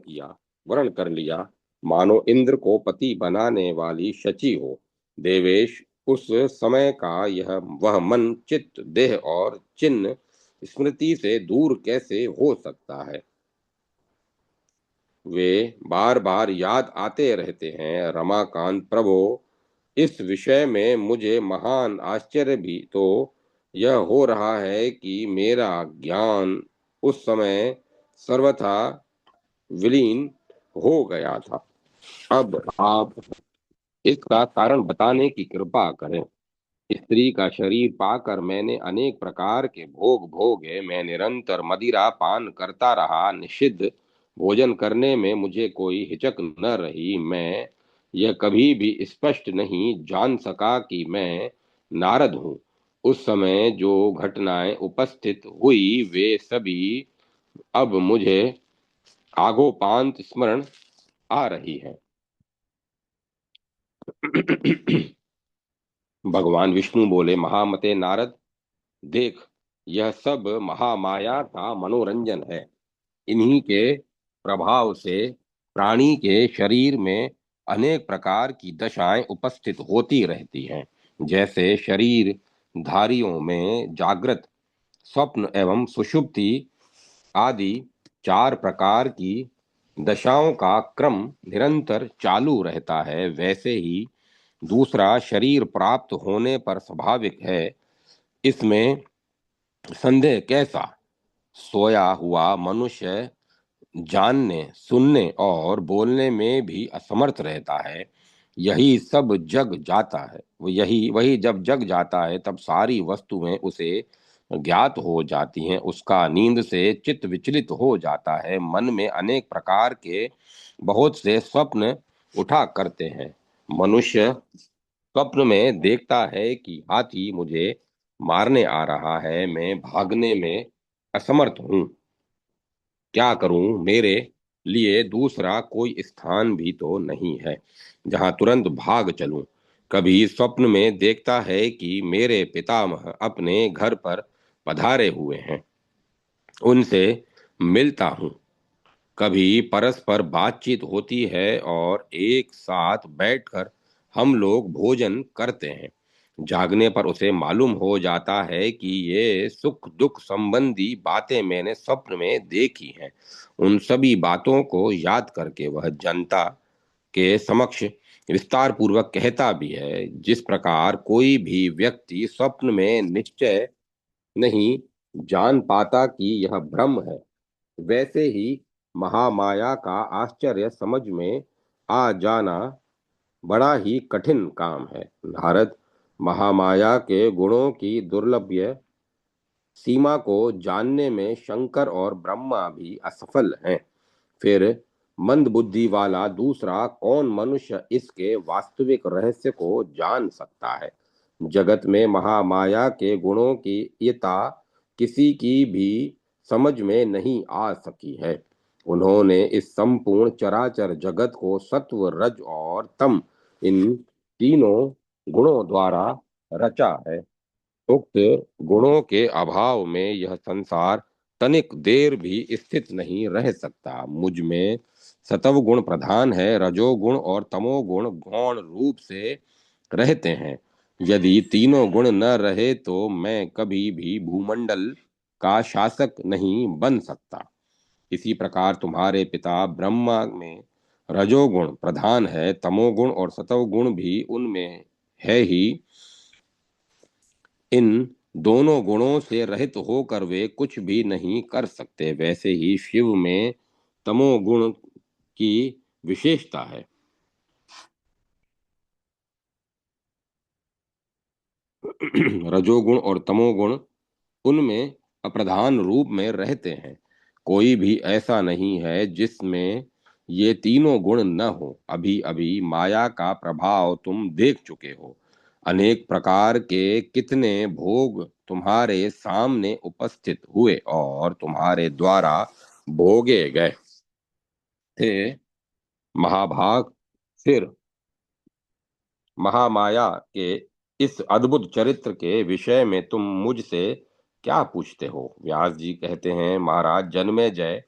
कर लिया, मानो इंद्र को पति बनाने वाली शची हो। देवेश, उस समय का यह वह मन, चित्त, देह और चिन्ह स्मृति से दूर कैसे हो सकता है। वे बार बार याद आते रहते हैं। रमाकांत प्रभु, इस विषय में मुझे महान आश्चर्य भी तो यह हो रहा है कि मेरा ज्ञान उस समय सर्वथा विलीन हो गया था। अब आप इसका कारण बताने की कृपा करें। स्त्री का शरीर पाकर मैंने अनेक प्रकार के भोग भोगे। मैं निरंतर मदिरा पान करता रहा। निषिद्ध भोजन करने में मुझे कोई हिचक न रही। मैं यह कभी भी स्पष्ट नहीं जान सका कि मैं नारद हूँ। उस समय जो घटनाएं उपस्थित हुई, वे सभी अब मुझे आगोपांत स्मरण आ रही है। भगवान विष्णु बोले, महामते नारद, देख, यह सब महामाया का मनोरंजन है। इन्हीं के प्रभाव से प्राणी के शरीर में अनेक प्रकार की दशाएं उपस्थित होती रहती हैं। जैसे शरीर धारियों में जागृत, स्वप्न एवं सुषुप्ति आदि 4 प्रकार की दशाओं का क्रम निरंतर चालू रहता है, वैसे ही दूसरा शरीर प्राप्त होने पर स्वाभाविक है। इसमें संदेह कैसा। सोया हुआ मनुष्य जानने, सुनने और बोलने में भी असमर्थ रहता है। यही सब जग जाता है यही वही जब जग जाता है, तब सारी वस्तुएं उसे ज्ञात हो जाती हैं। उसका नींद से चित्त विचलित हो जाता है। मन में अनेक प्रकार के बहुत से स्वप्न उठा करते हैं। मनुष्य स्वप्न में देखता है कि हाथी मुझे मारने आ रहा है। मैं भागने में असमर्थ हूँ। क्या करूं, मेरे लिए दूसरा कोई स्थान भी तो नहीं है जहां तुरंत भाग चलूं। कभी स्वप्न में देखता है कि मेरे पितामह अपने घर पर पधारे हुए हैं, उनसे मिलता हूं। कभी परस्पर बातचीत होती है और एक साथ बैठकर हम लोग भोजन करते हैं। जागने पर उसे मालूम हो जाता है कि ये सुख दुख संबंधी बातें मैंने स्वप्न में देखी हैं। उन सभी बातों को याद करके वह जनता के समक्ष विस्तार पूर्वक कहता भी है। जिस प्रकार कोई भी व्यक्ति स्वप्न में निश्चय नहीं जान पाता कि यह भ्रम है, वैसे ही महामाया का आश्चर्य समझ में आ जाना बड़ा ही कठिन काम है। नारद, महामाया के गुणों की दुर्लभ्य सीमा को जानने में शंकर और ब्रह्मा भी असफल हैं। फिर मंद बुद्धि वाला दूसरा कौन मनुष्य इसके वास्तविक रहस्य को जान सकता है। जगत में महामाया के गुणों की यता किसी की भी समझ में नहीं आ सकी है। उन्होंने इस संपूर्ण चराचर जगत को सत्व, रज और तम, इन तीनों गुणों द्वारा रचा है। उक्त गुणों के अभाव में यह संसार तनिक देर भी स्थित नहीं रह सकता। मुझ में सतवगुण प्रधान है, रजोगुण और तमोगुण गौण रूप से रहते हैं। यदि तीनों गुण न रहे तो मैं कभी भी भूमंडल का शासक नहीं बन सकता। इसी प्रकार तुम्हारे पिता ब्रह्मा में रजोगुण प्रधान है, तमोगुण और सतवगुण भी उनमें है ही। इन दोनों गुणों से रहित होकर वे कुछ भी नहीं कर सकते। वैसे ही शिव में तमोगुण की विशेषता है। रजोगुण और तमोगुण उनमें अप्रधान रूप में रहते हैं। कोई भी ऐसा नहीं है जिसमें ये तीनों गुण न हो। अभी अभी माया का प्रभाव तुम देख चुके हो। अनेक प्रकार के कितने भोग तुम्हारे सामने उपस्थित हुए और तुम्हारे द्वारा भोगे गए थे। महाभाग, फिर महामाया के इस अद्भुत चरित्र के विषय में तुम मुझसे क्या पूछते हो? व्यास जी कहते हैं, महाराज जन्मेजय,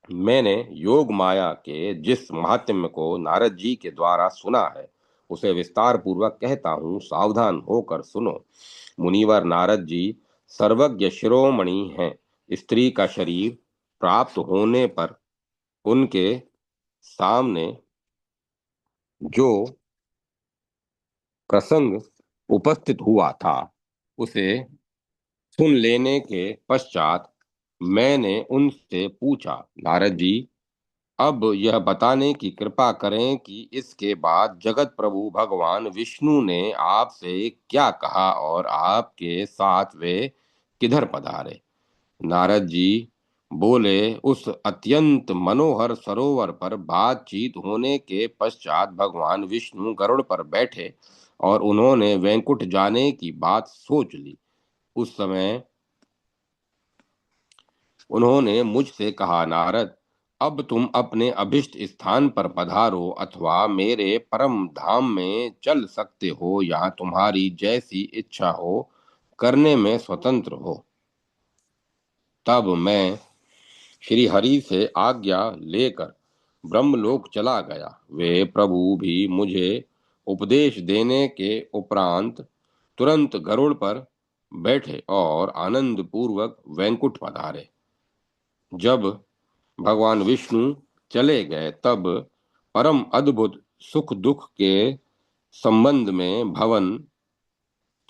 मैंने योग माया के जिस महात्म्य को नारद जी के द्वारा सुना है उसे विस्तार पूर्वक कहता हूँ, सावधान होकर सुनो। मुनिवर नारद जी सर्वज्ञ शिरोमणि हैं। स्त्री का शरीर प्राप्त होने पर उनके सामने जो प्रसंग उपस्थित हुआ था उसे सुन लेने के पश्चात मैंने उनसे पूछा, नारद जी, अब यह बताने की कृपा करें कि इसके बाद जगत प्रभु भगवान विष्णु ने आपसे क्या कहा और आपके साथ वे किधर पधारे? नारद जी बोले, उस अत्यंत मनोहर सरोवर पर बातचीत होने के पश्चात भगवान विष्णु गरुड़ पर बैठे और उन्होंने वैकुंठ जाने की बात सोच ली। उस समय उन्होंने मुझसे कहा, नारद, अब तुम अपने अभिष्ट स्थान पर पधारो अथवा मेरे परम धाम में चल सकते हो। यहाँ तुम्हारी जैसी इच्छा हो करने में स्वतंत्र हो। तब मैं श्री हरि से आज्ञा लेकर ब्रह्मलोक चला गया। वे प्रभु भी मुझे उपदेश देने के उपरांत तुरंत गरुड़ पर बैठे और आनंद पूर्वक वैकुंठ पधारे। जब भगवान विष्णु चले गए तब परम अद्भुत सुख दुख के संबंध में भवन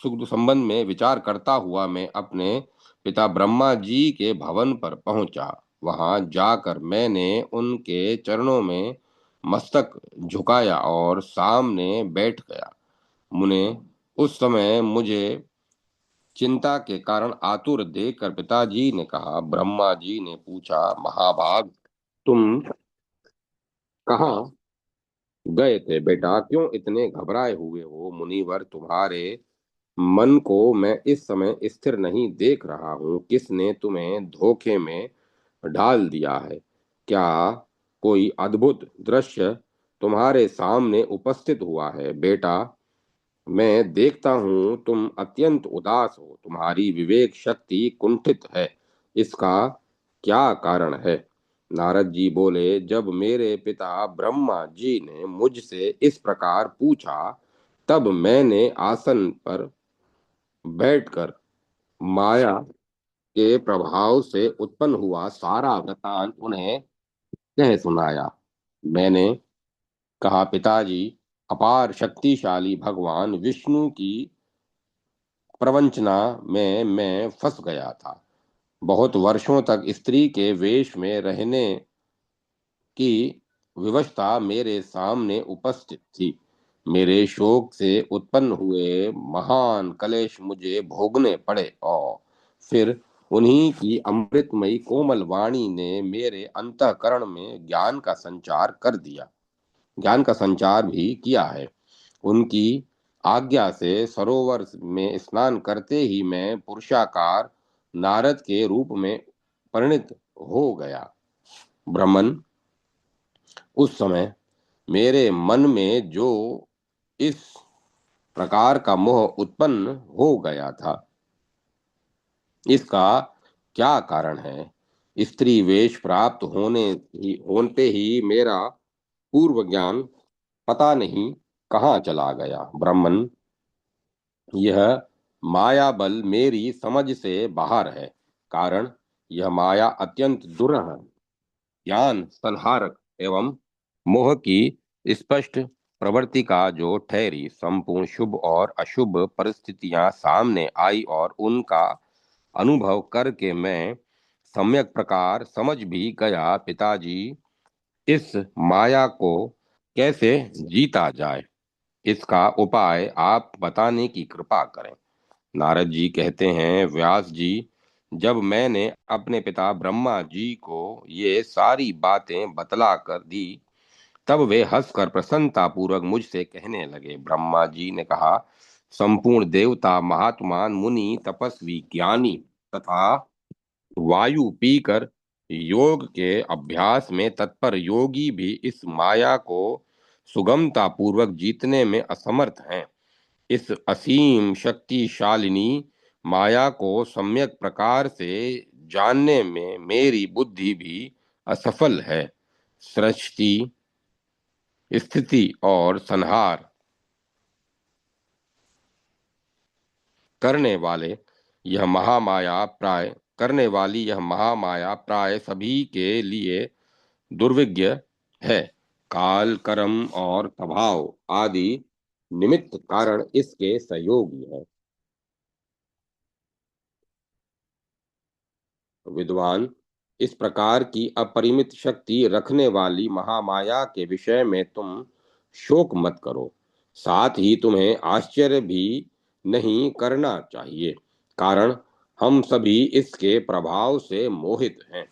सुख संबंध में विचार करता हुआ मैं अपने पिता ब्रह्मा जी के भवन पर पहुंचा। वहां जाकर मैंने उनके चरणों में मस्तक झुकाया और सामने बैठ गया। मुने उस समय मुझे चिंता के कारण आतुर देखकर पिताजी ने कहा, ब्रह्मा जी ने पूछा, महाभाग, तुम कहाँ गए थे बेटा? क्यों इतने घबराए हुए हो? मुनिवर, तुम्हारे मन को मैं इस समय स्थिर नहीं देख रहा हूँ। किसने तुम्हें धोखे में डाल दिया है? क्या कोई अद्भुत दृश्य तुम्हारे सामने उपस्थित हुआ है? बेटा, मैं देखता हूँ तुम अत्यंत उदास हो। तुम्हारी विवेक शक्ति कुंठित है। इसका क्या कारण है? नारद जी बोले, जब मेरे पिता ब्रह्मा जी ने मुझसे इस प्रकार पूछा तब मैंने आसन पर बैठकर माया के प्रभाव से उत्पन्न हुआ सारा वृतांत उन्हें कह सुनाया। मैंने कहा, पिताजी, अपार शक्तिशाली भगवान विष्णु की प्रवंचना में मैं फंस गया था। बहुत वर्षों तक स्त्री के वेश में रहने की विवशता मेरे सामने उपस्थित थी। मेरे शोक से उत्पन्न हुए महान कलेश मुझे भोगने पड़े और फिर उन्हीं की अमृतमयी कोमल वाणी ने मेरे अंतःकरण में ज्ञान का संचार भी किया है। उनकी आज्ञा से सरोवर में स्नान करते ही मैं पुरुषाकार नारद के रूप में परिणित हो गया। ब्रह्मन, उस समय मेरे मन में जो इस प्रकार का मोह उत्पन्न हो गया था, इसका क्या कारण है? स्त्री वेश प्राप्त होते ही मेरा पूर्व ज्ञान पता नहीं कहाँ चला गया। ब्राह्मण, यह माया बल मेरी समझ से बाहर है। कारण यह माया अत्यंत दुरह, ज्ञान संहारक एवं मोह की स्पष्ट प्रवृत्ति का जो ठहरी। संपूर्ण शुभ और अशुभ परिस्थितियां सामने आई और उनका अनुभव करके मैं सम्यक प्रकार समझ भी गया। पिताजी, इस माया को कैसे जीता जाए, इसका उपाय आप बताने की कृपा करें। नारद जी कहते हैं, व्यास जी, जब मैंने अपने पिता ब्रह्मा जी को ये सारी बातें बतला कर दी, तब वे हंसकर प्रसन्नता पूर्वक मुझसे कहने लगे। ब्रह्मा जी ने कहा, संपूर्ण देवता, महात्मा, मुनि, तपस्वी, ज्ञानी तथा वायु पीकर योग के अभ्यास में तत्पर योगी भी इस माया को सुगमता पूर्वक जीतने में असमर्थ हैं। इस असीम शक्तिशालिनी माया को सम्यक प्रकार से जानने में मेरी बुद्धि भी असफल है। सृष्टि, स्थिति और संहार करने वाले यह महामाया प्राय करने वाली यह महामाया प्राय सभी के लिए दुर्विज्ञ है। काल, कर्म और स्वभाव आदि निमित्त कारण इसके सहयोगी है। विद्वान, इस प्रकार की अपरिमित शक्ति रखने वाली महामाया के विषय में तुम शोक मत करो। साथ ही तुम्हें आश्चर्य भी नहीं करना चाहिए, कारण हम सभी इसके प्रभाव से मोहित हैं।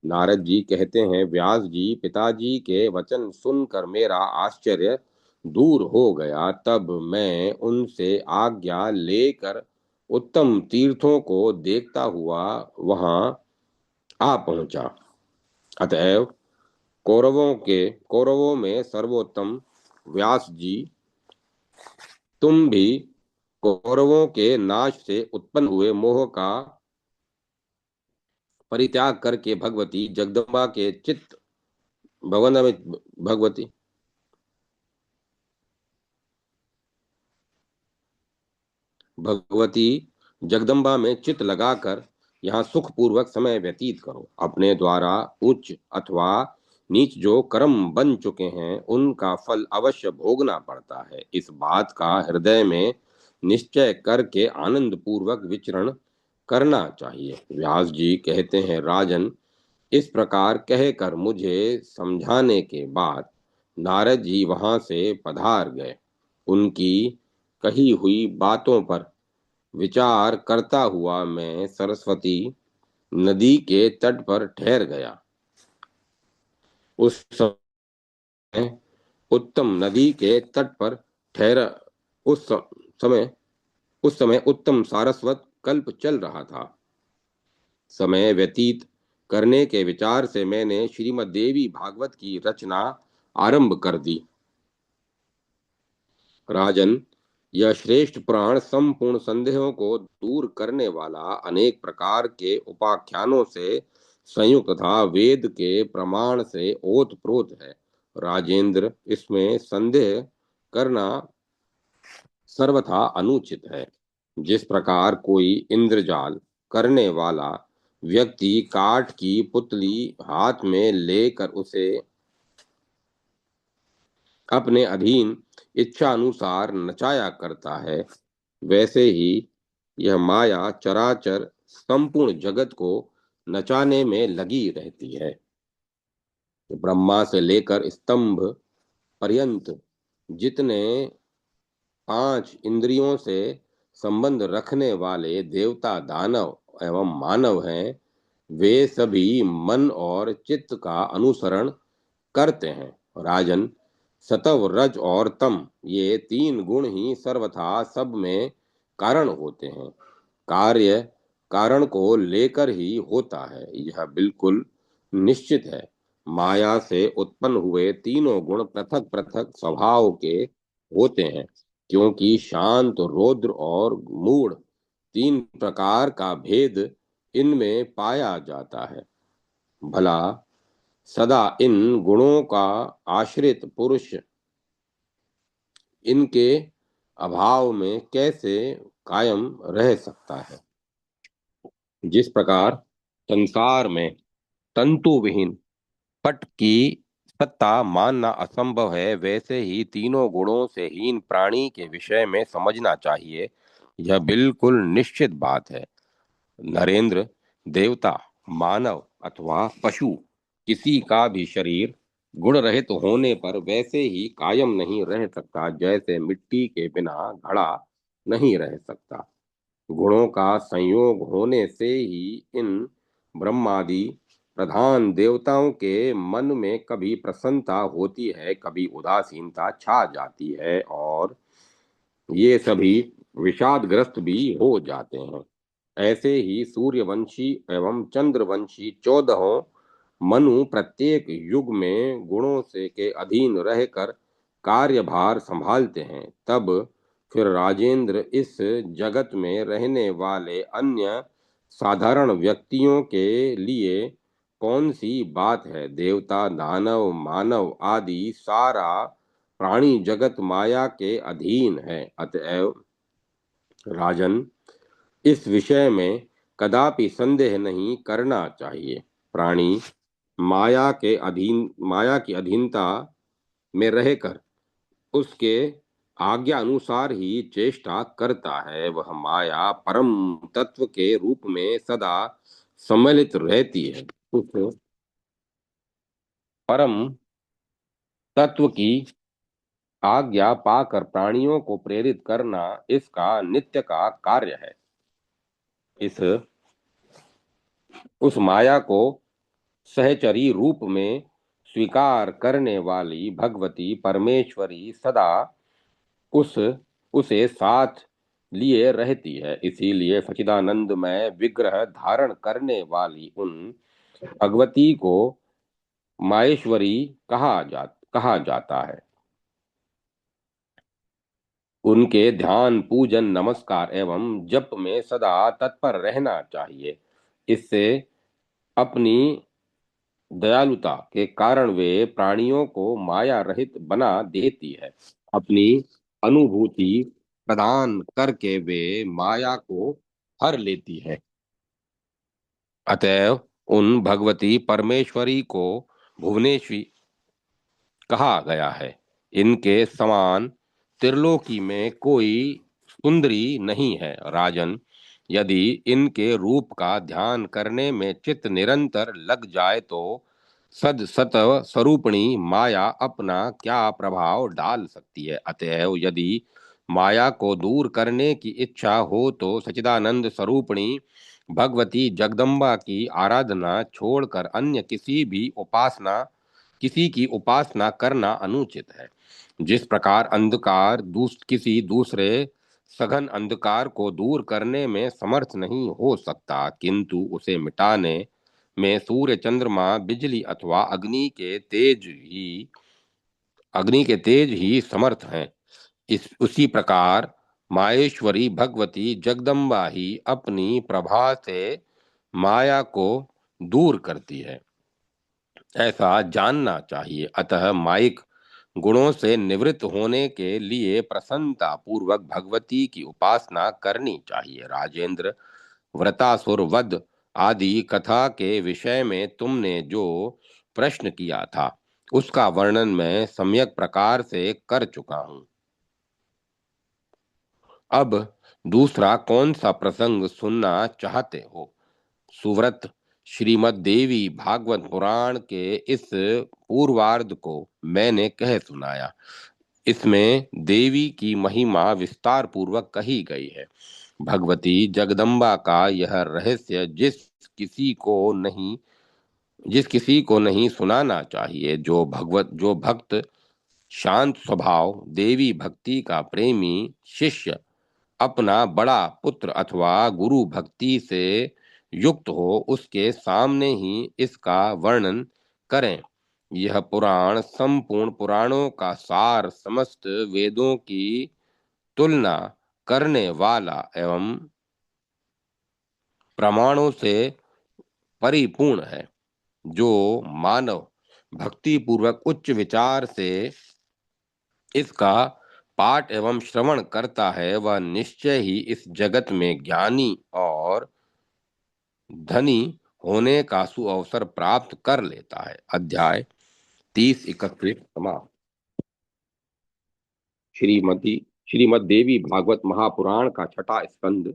नारद जी कहते हैं, व्यास जी, पिताजी के वचन सुनकर मेरा आश्चर्य दूर हो गया। तब मैं उनसे आज्ञा लेकर उत्तम तीर्थों को देखता हुआ वहां आ पहुंचा। अतएव कौरवों में सर्वोत्तम व्यास जी, तुम भी कौरवों के नाश से उत्पन्न हुए मोह का परित्याग करके भगवती जगदम्बा के चित्त भवन में भगवती भगवती जगदम्बा में चित्त लगाकर यहाँ सुख पूर्वक समय व्यतीत करो। अपने द्वारा उच्च अथवा नीच जो कर्म बन चुके हैं, उनका फल अवश्य भोगना पड़ता है। इस बात का हृदय में निश्चय करके आनंद पूर्वक विचरण करना चाहिए। व्यास जी कहते हैं, राजन, इस प्रकार कहकर मुझे समझाने के बाद नारद जी वहां से पधार गए। उनकी कही हुई बातों पर विचार करता हुआ मैं सरस्वती नदी के तट पर ठहर गया। उस समय उत्तम नदी के तट पर ठहरा उस समय उस समय उत्तम सारस्वत कल्प चल रहा था। समय व्यतीत करने के विचार से मैंने श्रीमद् देवी भागवत की रचना आरंभ कर दी। राजन, यह श्रेष्ठ पुराण संपूर्ण संदेहों को दूर करने वाला अनेक प्रकार के उपाख्यानों से संयुक्त तथा वेद के प्रमाण से ओतप्रोत है। राजेंद्र, इसमें संदेह करना सर्वथा अनुचित है। जिस प्रकार कोई इंद्रजाल करने वाला व्यक्ति काठ की पुतली हाथ में लेकर उसे अपने अधीन इच्छा अनुसार नचाया करता है, वैसे ही यह माया चराचर संपूर्ण जगत को नचाने में लगी रहती है। ब्रह्मा से लेकर स्तंभ पर्यंत जितने 5 इंद्रियों से संबंध रखने वाले देवता, दानव एवं मानव हैं, वे सभी मन और चित्त का अनुसरण करते हैं। राजन, सतव, रज और तम, ये 3 गुण ही सर्वथा सब में कारण होते हैं। कार्य कारण को लेकर ही होता है, यह बिल्कुल निश्चित है। माया से उत्पन्न हुए तीनों गुण पृथक पृथक स्वभाव के होते हैं, क्योंकि शांत, रौद्र और मूढ़ 3 प्रकार का भेद इनमें पाया जाता है। भला सदा इन गुणों का आश्रित पुरुष इनके अभाव में कैसे कायम रह सकता है। जिस प्रकार संसार में तंतु विहीन पट की सत्ता मानना असंभव है, वैसे ही तीनों गुणों से हीन प्राणी के विषय में समझना चाहिए। यह बिल्कुल निश्चित बात है। नरेंद्र, देवता, मानव अथवा पशु किसी का भी शरीर गुण रहित होने पर वैसे ही कायम नहीं रह सकता जैसे मिट्टी के बिना घड़ा नहीं रह सकता। गुणों का संयोग होने से ही इन ब्रह्मादि प्रधान देवताओं के मन में कभी प्रसन्नता होती है, कभी उदासीनता छा जाती है और ये सभी विषादग्रस्त भी हो जाते हैं। ऐसे ही सूर्यवंशी एवं चंद्रवंशी 14 मनु प्रत्येक युग में गुणों से के अधीन रहकर कार्यभार संभालते हैं। तब फिर राजेंद्र, इस जगत में रहने वाले अन्य साधारण व्यक्तियों के लिए कौन सी बात है। देवता, दानव, मानव आदि सारा प्राणी जगत माया के अधीन है। अतएव राजन, इस विषय में कदापि संदेह नहीं करना चाहिए। प्राणी माया की अधीनता में रहकर उसके आज्ञा अनुसार ही चेष्टा करता है। वह माया परम तत्व के रूप में सदा सम्मिलित रहती है। उस परम तत्व की आज्ञा पाकर प्राणियों को प्रेरित करना इसका नित्य का कार्य है। इस उस माया को सहचरी रूप में स्वीकार करने वाली भगवती परमेश्वरी सदा उस उसे साथ लिए रहती है। इसीलिए सच्चिदानंदमय विग्रह धारण करने वाली उन भगवती को माहेश्वरी कहा जाता है। उनके ध्यान, पूजन, नमस्कार एवं जप में सदा तत्पर रहना चाहिए। इससे अपनी दयालुता के कारण वे प्राणियों को माया रहित बना देती है। अपनी अनुभूति प्रदान करके वे माया को हर लेती है। अतएव उन भगवती परमेश्वरी को भुवनेश्वरी कहा गया है। इनके समान त्रिलोकी में कोई सुंदरी नहीं है। राजन, यदि इनके रूप का ध्यान करने में चित्त निरंतर लग जाए तो सद सत स्वरूपिणी माया अपना क्या प्रभाव डाल सकती है। अतएव यदि माया को दूर करने की इच्छा हो तो सच्चिदानंद स्वरूपिणी भगवती जगदम्बा की आराधना छोड़कर अन्य किसी की उपासना करना अनुचित है। जिस प्रकार अंधकार किसी दूसरे सघन अंधकार को दूर करने में समर्थ नहीं हो सकता, किंतु उसे मिटाने में सूर्य, चंद्रमा, बिजली अथवा अग्नि के तेज ही समर्थ हैं। इस उसी प्रकार माहेश्वरी भगवती जगदम्बा ही अपनी प्रभा से माया को दूर करती है, ऐसा जानना चाहिए। अतः माइक गुणों से निवृत्त होने के लिए प्रसन्नता पूर्वक भगवती की उपासना करनी चाहिए। राजेंद्र, व्रतासुर वध आदि कथा के विषय में तुमने जो प्रश्न किया था उसका वर्णन मैं सम्यक प्रकार से कर चुका हूं। अब दूसरा कौन सा प्रसंग सुनना चाहते हो। सुव्रत, श्रीमद् देवी भागवत पुराण के इस पूर्वार्ध को मैंने कह सुनाया। इसमें देवी की महिमा विस्तार पूर्वक कही गई है। भगवती जगदम्बा का यह रहस्य जिस किसी को नहीं सुनाना चाहिए। जो भक्त शांत स्वभाव, देवी भक्ति का प्रेमी शिष्य अपना बड़ा पुत्र अथवा गुरु भक्ति से युक्त हो, उसके सामने ही इसका वर्णन करें। यह पुराण संपूर्ण पुराणों का सार, समस्त वेदों की तुलना करने वाला एवं प्रमाणों से परिपूर्ण है। जो मानव भक्ति पूर्वक उच्च विचार से इसका पाठ एवं श्रवण करता है, वह निश्चय ही इस जगत में ज्ञानी और धनी होने का सुअवसर प्राप्त कर लेता है। अध्याय 30-31 समाप्त। श्रीमद देवी भागवत महापुराण का छठा स्कंद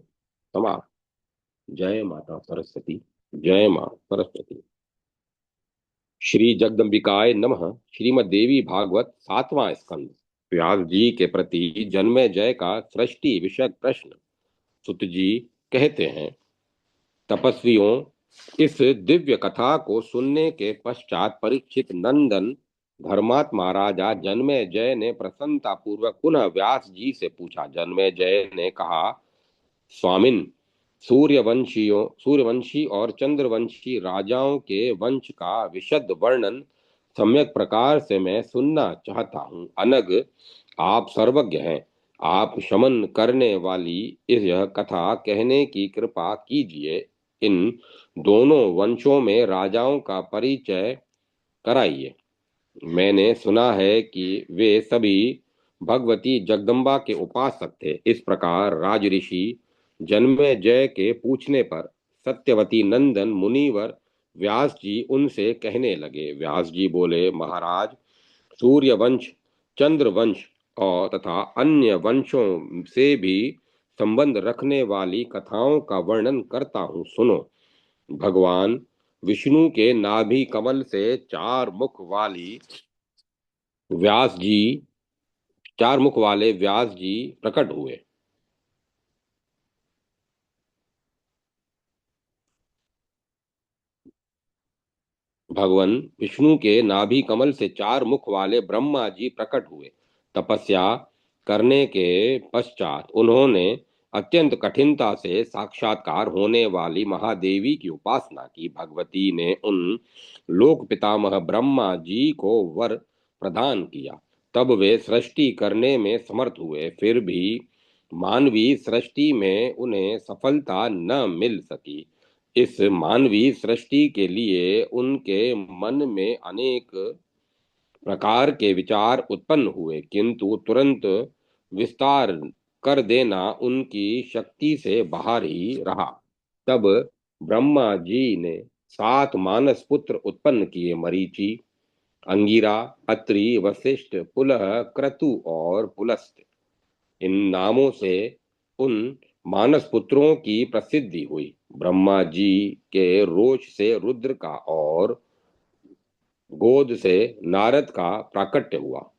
समाप्त। जय माता सरस्वती। जय मां सरस्वती। श्री जगदम्बिकाय नमः। श्रीमद देवी भागवत सातवां स्कंद। व्यास जी के प्रति जन्मे जय का सृष्टि विषयक प्रश्न। सुत जी कहते हैं, तपस्वियों, इस दिव्य कथा को सुनने के पश्चात परीक्षित नंदन धर्मात्मा राजा जन्मे जय ने प्रसन्नता पूर्वक पुनः व्यास जी से पूछा। जन्मे जय ने कहा, स्वामिन, सूर्यवंशी और चंद्रवंशी राजाओं के वंश का विशद वर्णन सम्यक प्रकार से मैं सुनना चाहता हूँ। अनग, आप सर्वज्ञ हैं, आप शमन करने वाली यह कथा कहने की कृपा कीजिए। इन दोनों वंशों में राजाओं का परिचय कराइए। मैंने सुना है कि वे सभी भगवती जगदम्बा के उपासक थे। इस प्रकार राजऋषि जन्मे जय के पूछने पर सत्यवती नंदन मुनिवर व्यास जी उनसे कहने लगे। व्यास जी बोले, महाराज, सूर्य वंश, चंद्र वंश और तथा अन्य वंशों से भी संबंध रखने वाली कथाओं का वर्णन करता हूँ, सुनो। भगवान विष्णु के नाभि कमल से चार मुख वाले व्यास जी प्रकट हुए। भगवान विष्णु के नाभि कमल से चार मुख वाले ब्रह्मा जी प्रकट हुए। तपस्या करने के पश्चात उन्होंने अत्यंत कठिनता से साक्षात्कार होने वाली महादेवी की उपासना की। भगवती ने उन लोक पितामह ब्रह्मा जी को वर प्रदान किया। तब वे सृष्टि करने में समर्थ हुए। फिर भी मानवीय सृष्टि में उन्हें सफलता न मिल सकी। इस मानवीय सृष्टि के लिए उनके मन में अनेक प्रकार के विचार उत्पन्न हुए, किंतु तुरंत विस्तार कर देना उनकी शक्ति से बाहर ही रहा। तब ब्रह्मा जी ने 7 मानस पुत्र उत्पन्न किए। मरीचि, अंगिरा, अत्रि, वशिष्ठ, पुलह, क्रतु और पुलस्त्य। इन नामों से उन मानस पुत्रों की प्रसिद्धि हुई। ब्रह्मा जी के रोष से रुद्र का और गोद से नारद का प्राकट्य हुआ।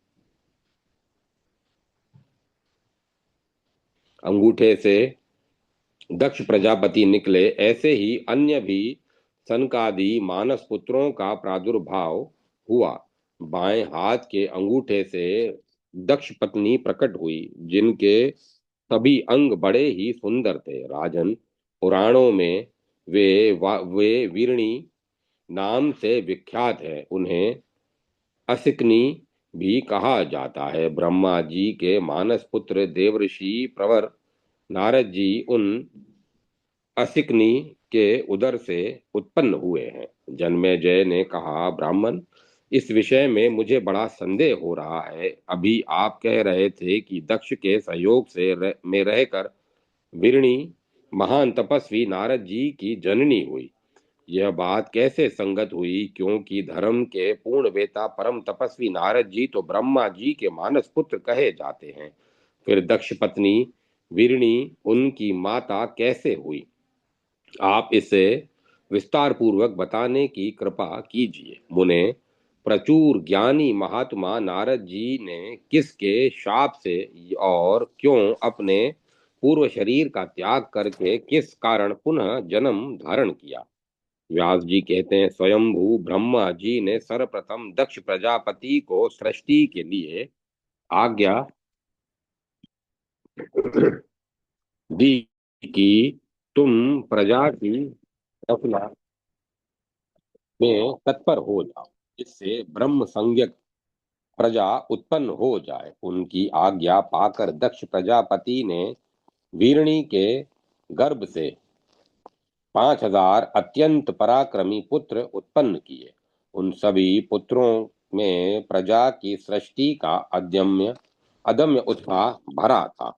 अंगूठे से दक्ष प्रजापति निकले। ऐसे ही अन्य भी सनकादि मानस पुत्रों का प्रादुर्भाव हुआ। बाएं हाथ के अंगूठे से दक्ष पत्नी प्रकट हुई, जिनके सभी अंग बड़े ही सुंदर थे। राजन, पुराणों में वे वीरणी नाम से विख्यात है। उन्हें असिकनी भी कहा जाता है। ब्रह्मा जी के मानस पुत्र देवर्षि प्रवर नारद जी उन असिकनी के उदर से उत्पन्न हुए हैं। जन्मेजय ने कहा, ब्राह्मण, इस विषय में मुझे बड़ा संदेह हो रहा है। अभी आप कह रहे थे कि दक्ष के सहयोग से में रहकर वीरणी महान तपस्वी नारद जी की जननी हुई। यह बात कैसे संगत हुई, क्योंकि धर्म के पूर्ण वेता परम तपस्वी नारद जी तो ब्रह्मा जी के मानस पुत्र कहे जाते हैं। फिर दक्ष पत्नी वीरणी उनकी माता कैसे हुई? आप इसे विस्तार पूर्वक बताने की कृपा कीजिए। मुने, प्रचुर ज्ञानी महात्मा नारद जी ने किसके शाप से और क्यों अपने पूर्व शरीर का त्याग करके किस कारण पुनः जन्म धारण किया? व्यास जी कहते हैं, स्वयंभू ब्रह्मा जी ने सर्वप्रथम दक्ष प्रजापति को सृष्टि के लिए आज्ञा दी कि तुम प्रजा की रचना में तत्पर हो जाओ, जिससे ब्रह्म संज्ञक प्रजा उत्पन्न हो जाए। उनकी आज्ञा पाकर दक्ष प्रजापति ने वीरणी के गर्भ से 5,000 अत्यंत पराक्रमी पुत्र उत्पन्न किए। उन सभी पुत्रों में प्रजा की सृष्टि का अदम्य अदम्य उत्साह भरा था।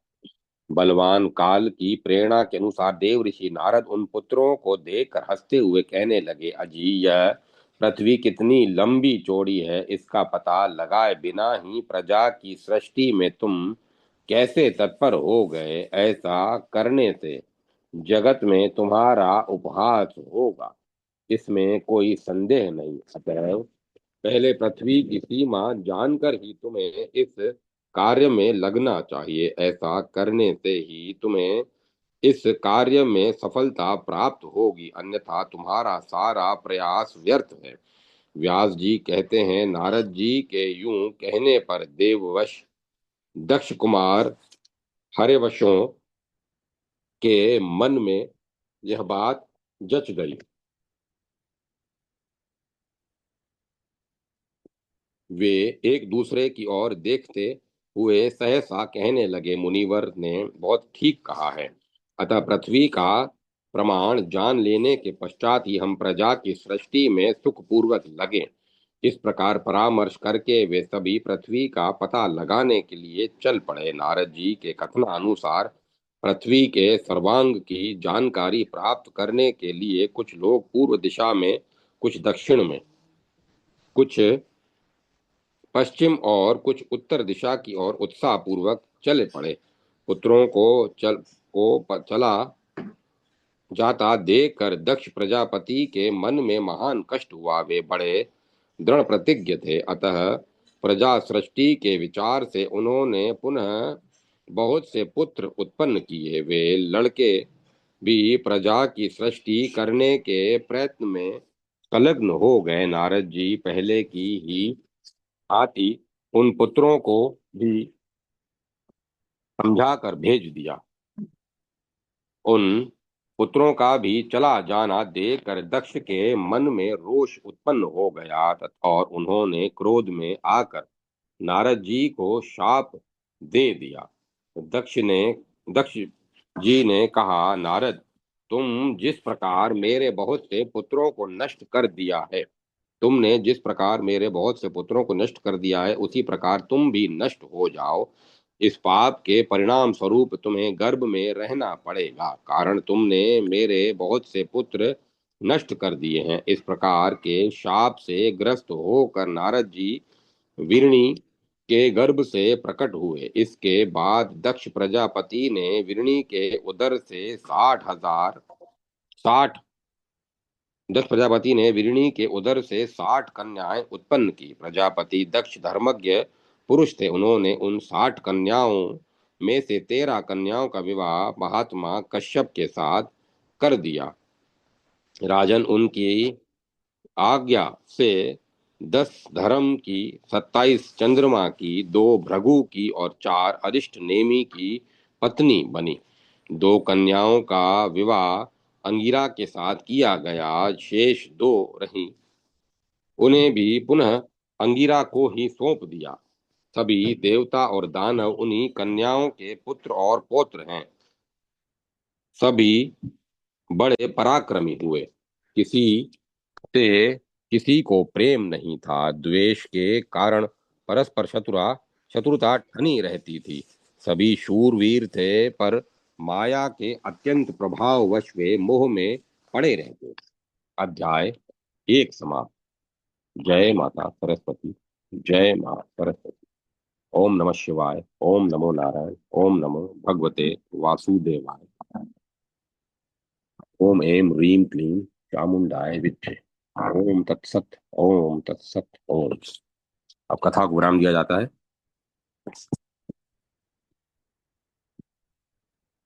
बलवान काल की प्रेरणा के अनुसार देव ऋषि नारद उन पुत्रों को देखकर हंसते हुए कहने लगे, अजी, यह पृथ्वी कितनी लंबी चौड़ी है, इसका पता लगाए बिना ही प्रजा की सृष्टि में तुम कैसे तत्पर हो गए। ऐसा करने से जगत में तुम्हारा उपहास होगा, इसमें कोई संदेह नहीं। अतः पहले पृथ्वी की सीमा जानकर ही तुम्हें इस कार्य में लगना चाहिए। ऐसा करने से ही तुम्हें इस कार्य में सफलता प्राप्त होगी, अन्यथा तुम्हारा सारा प्रयास व्यर्थ है। व्यास जी कहते हैं, नारद जी के यूं कहने पर देववश दक्ष कुमार हर्यवंशों के मन में यह बात जच गई। वे एक दूसरे की ओर देखते हुए सहसा कहने लगे, मुनिवर ने बहुत ठीक कहा है। अतः पृथ्वी का प्रमाण जान लेने के पश्चात ही हम प्रजा की सृष्टि में सुखपूर्वक लगे। इस प्रकार परामर्श करके वे सभी पृथ्वी का पता लगाने के लिए चल पड़े। नारद जी के कथनानुसार पृथ्वी के सर्वांग की जानकारी प्राप्त करने के लिए कुछ लोग पूर्व दिशा में, कुछ दक्षिण में, कुछ पश्चिम और कुछ उत्तर दिशा की ओर उत्साह पूर्वक चले पड़े। पुत्रों को चला जाता देखकर दक्ष प्रजापति के मन में महान कष्ट हुआ। वे बड़े दृढ़ प्रतिज्ञ थे। अतः प्रजा सृष्टि के विचार से उन्होंने पुनः बहुत से पुत्र उत्पन्न किए। वे लड़के भी प्रजा की सृष्टि करने के प्रयत्न में संलग्न हो गए। नारद जी पहले की ही आती उन पुत्रों को भी समझा कर भेज दिया। उन पुत्रों का भी चला जाना देखकर दक्ष के मन में रोष उत्पन्न हो गया और उन्होंने क्रोध में आकर नारद जी को शाप दे दिया। दक्ष जी ने कहा, नारद, तुम जिस प्रकार मेरे बहुत से पुत्रों को नष्ट कर दिया है तुमने जिस प्रकार मेरे बहुत से पुत्रों को नष्ट कर दिया है, उसी प्रकार तुम भी नष्ट हो जाओ। इस पाप के परिणाम स्वरूप तुम्हें गर्भ में रहना पड़ेगा, कारण तुमने मेरे बहुत से पुत्र नष्ट कर दिए हैं। इस प्रकार के शाप से ग्रस्त होकर नारद जी विरणी के गर्भ से प्रकट हुए। इसके बाद दक्ष प्रजापति ने विरणी के उदर से 60 दक्ष प्रजापति ने विरणी के उदर से 60 कन्याएं उत्पन्न की। प्रजापति दक्ष धर्मज्ञ पुरुष थे। उन्होंने उन 60 कन्याओं में से 13 कन्याओं का विवाह महात्मा कश्यप के साथ कर दिया। राजन, उनकी आज्ञा से 10 धर्म की, 27 चंद्रमा की, 2 भृगु की और 4 अरिष्ट नेमि की पत्नी बनी। 2 कन्याओं का विवाह अंगिरा के साथ किया गया, शेष 2 रहीं। उन्हें भी पुनः अंगिरा को ही सौंप दिया। सभी देवता और दानव उन्हीं कन्याओं के पुत्र और पौत्र हैं। सभी बड़े पराक्रमी हुए। किसी से किसी को प्रेम नहीं था। द्वेष के कारण परस्पर शत्रुता ठनी रहती थी। सभी शूरवीर थे, पर माया के अत्यंत प्रभाववश वे मोह में पड़े रहते। अध्याय 1 समाप्त। जय माता सरस्वती। जय मां सरस्वती। ओम नमः शिवाय। ओम नमो नारायण। ओम नमो भगवते वासुदेवाय। ओम ऐं ह्रीं क्लीं चामुंडाय विद्महे। ओम तत्सत। ओम तत्सत। ओम। अब कथा को विराम दिया जाता है।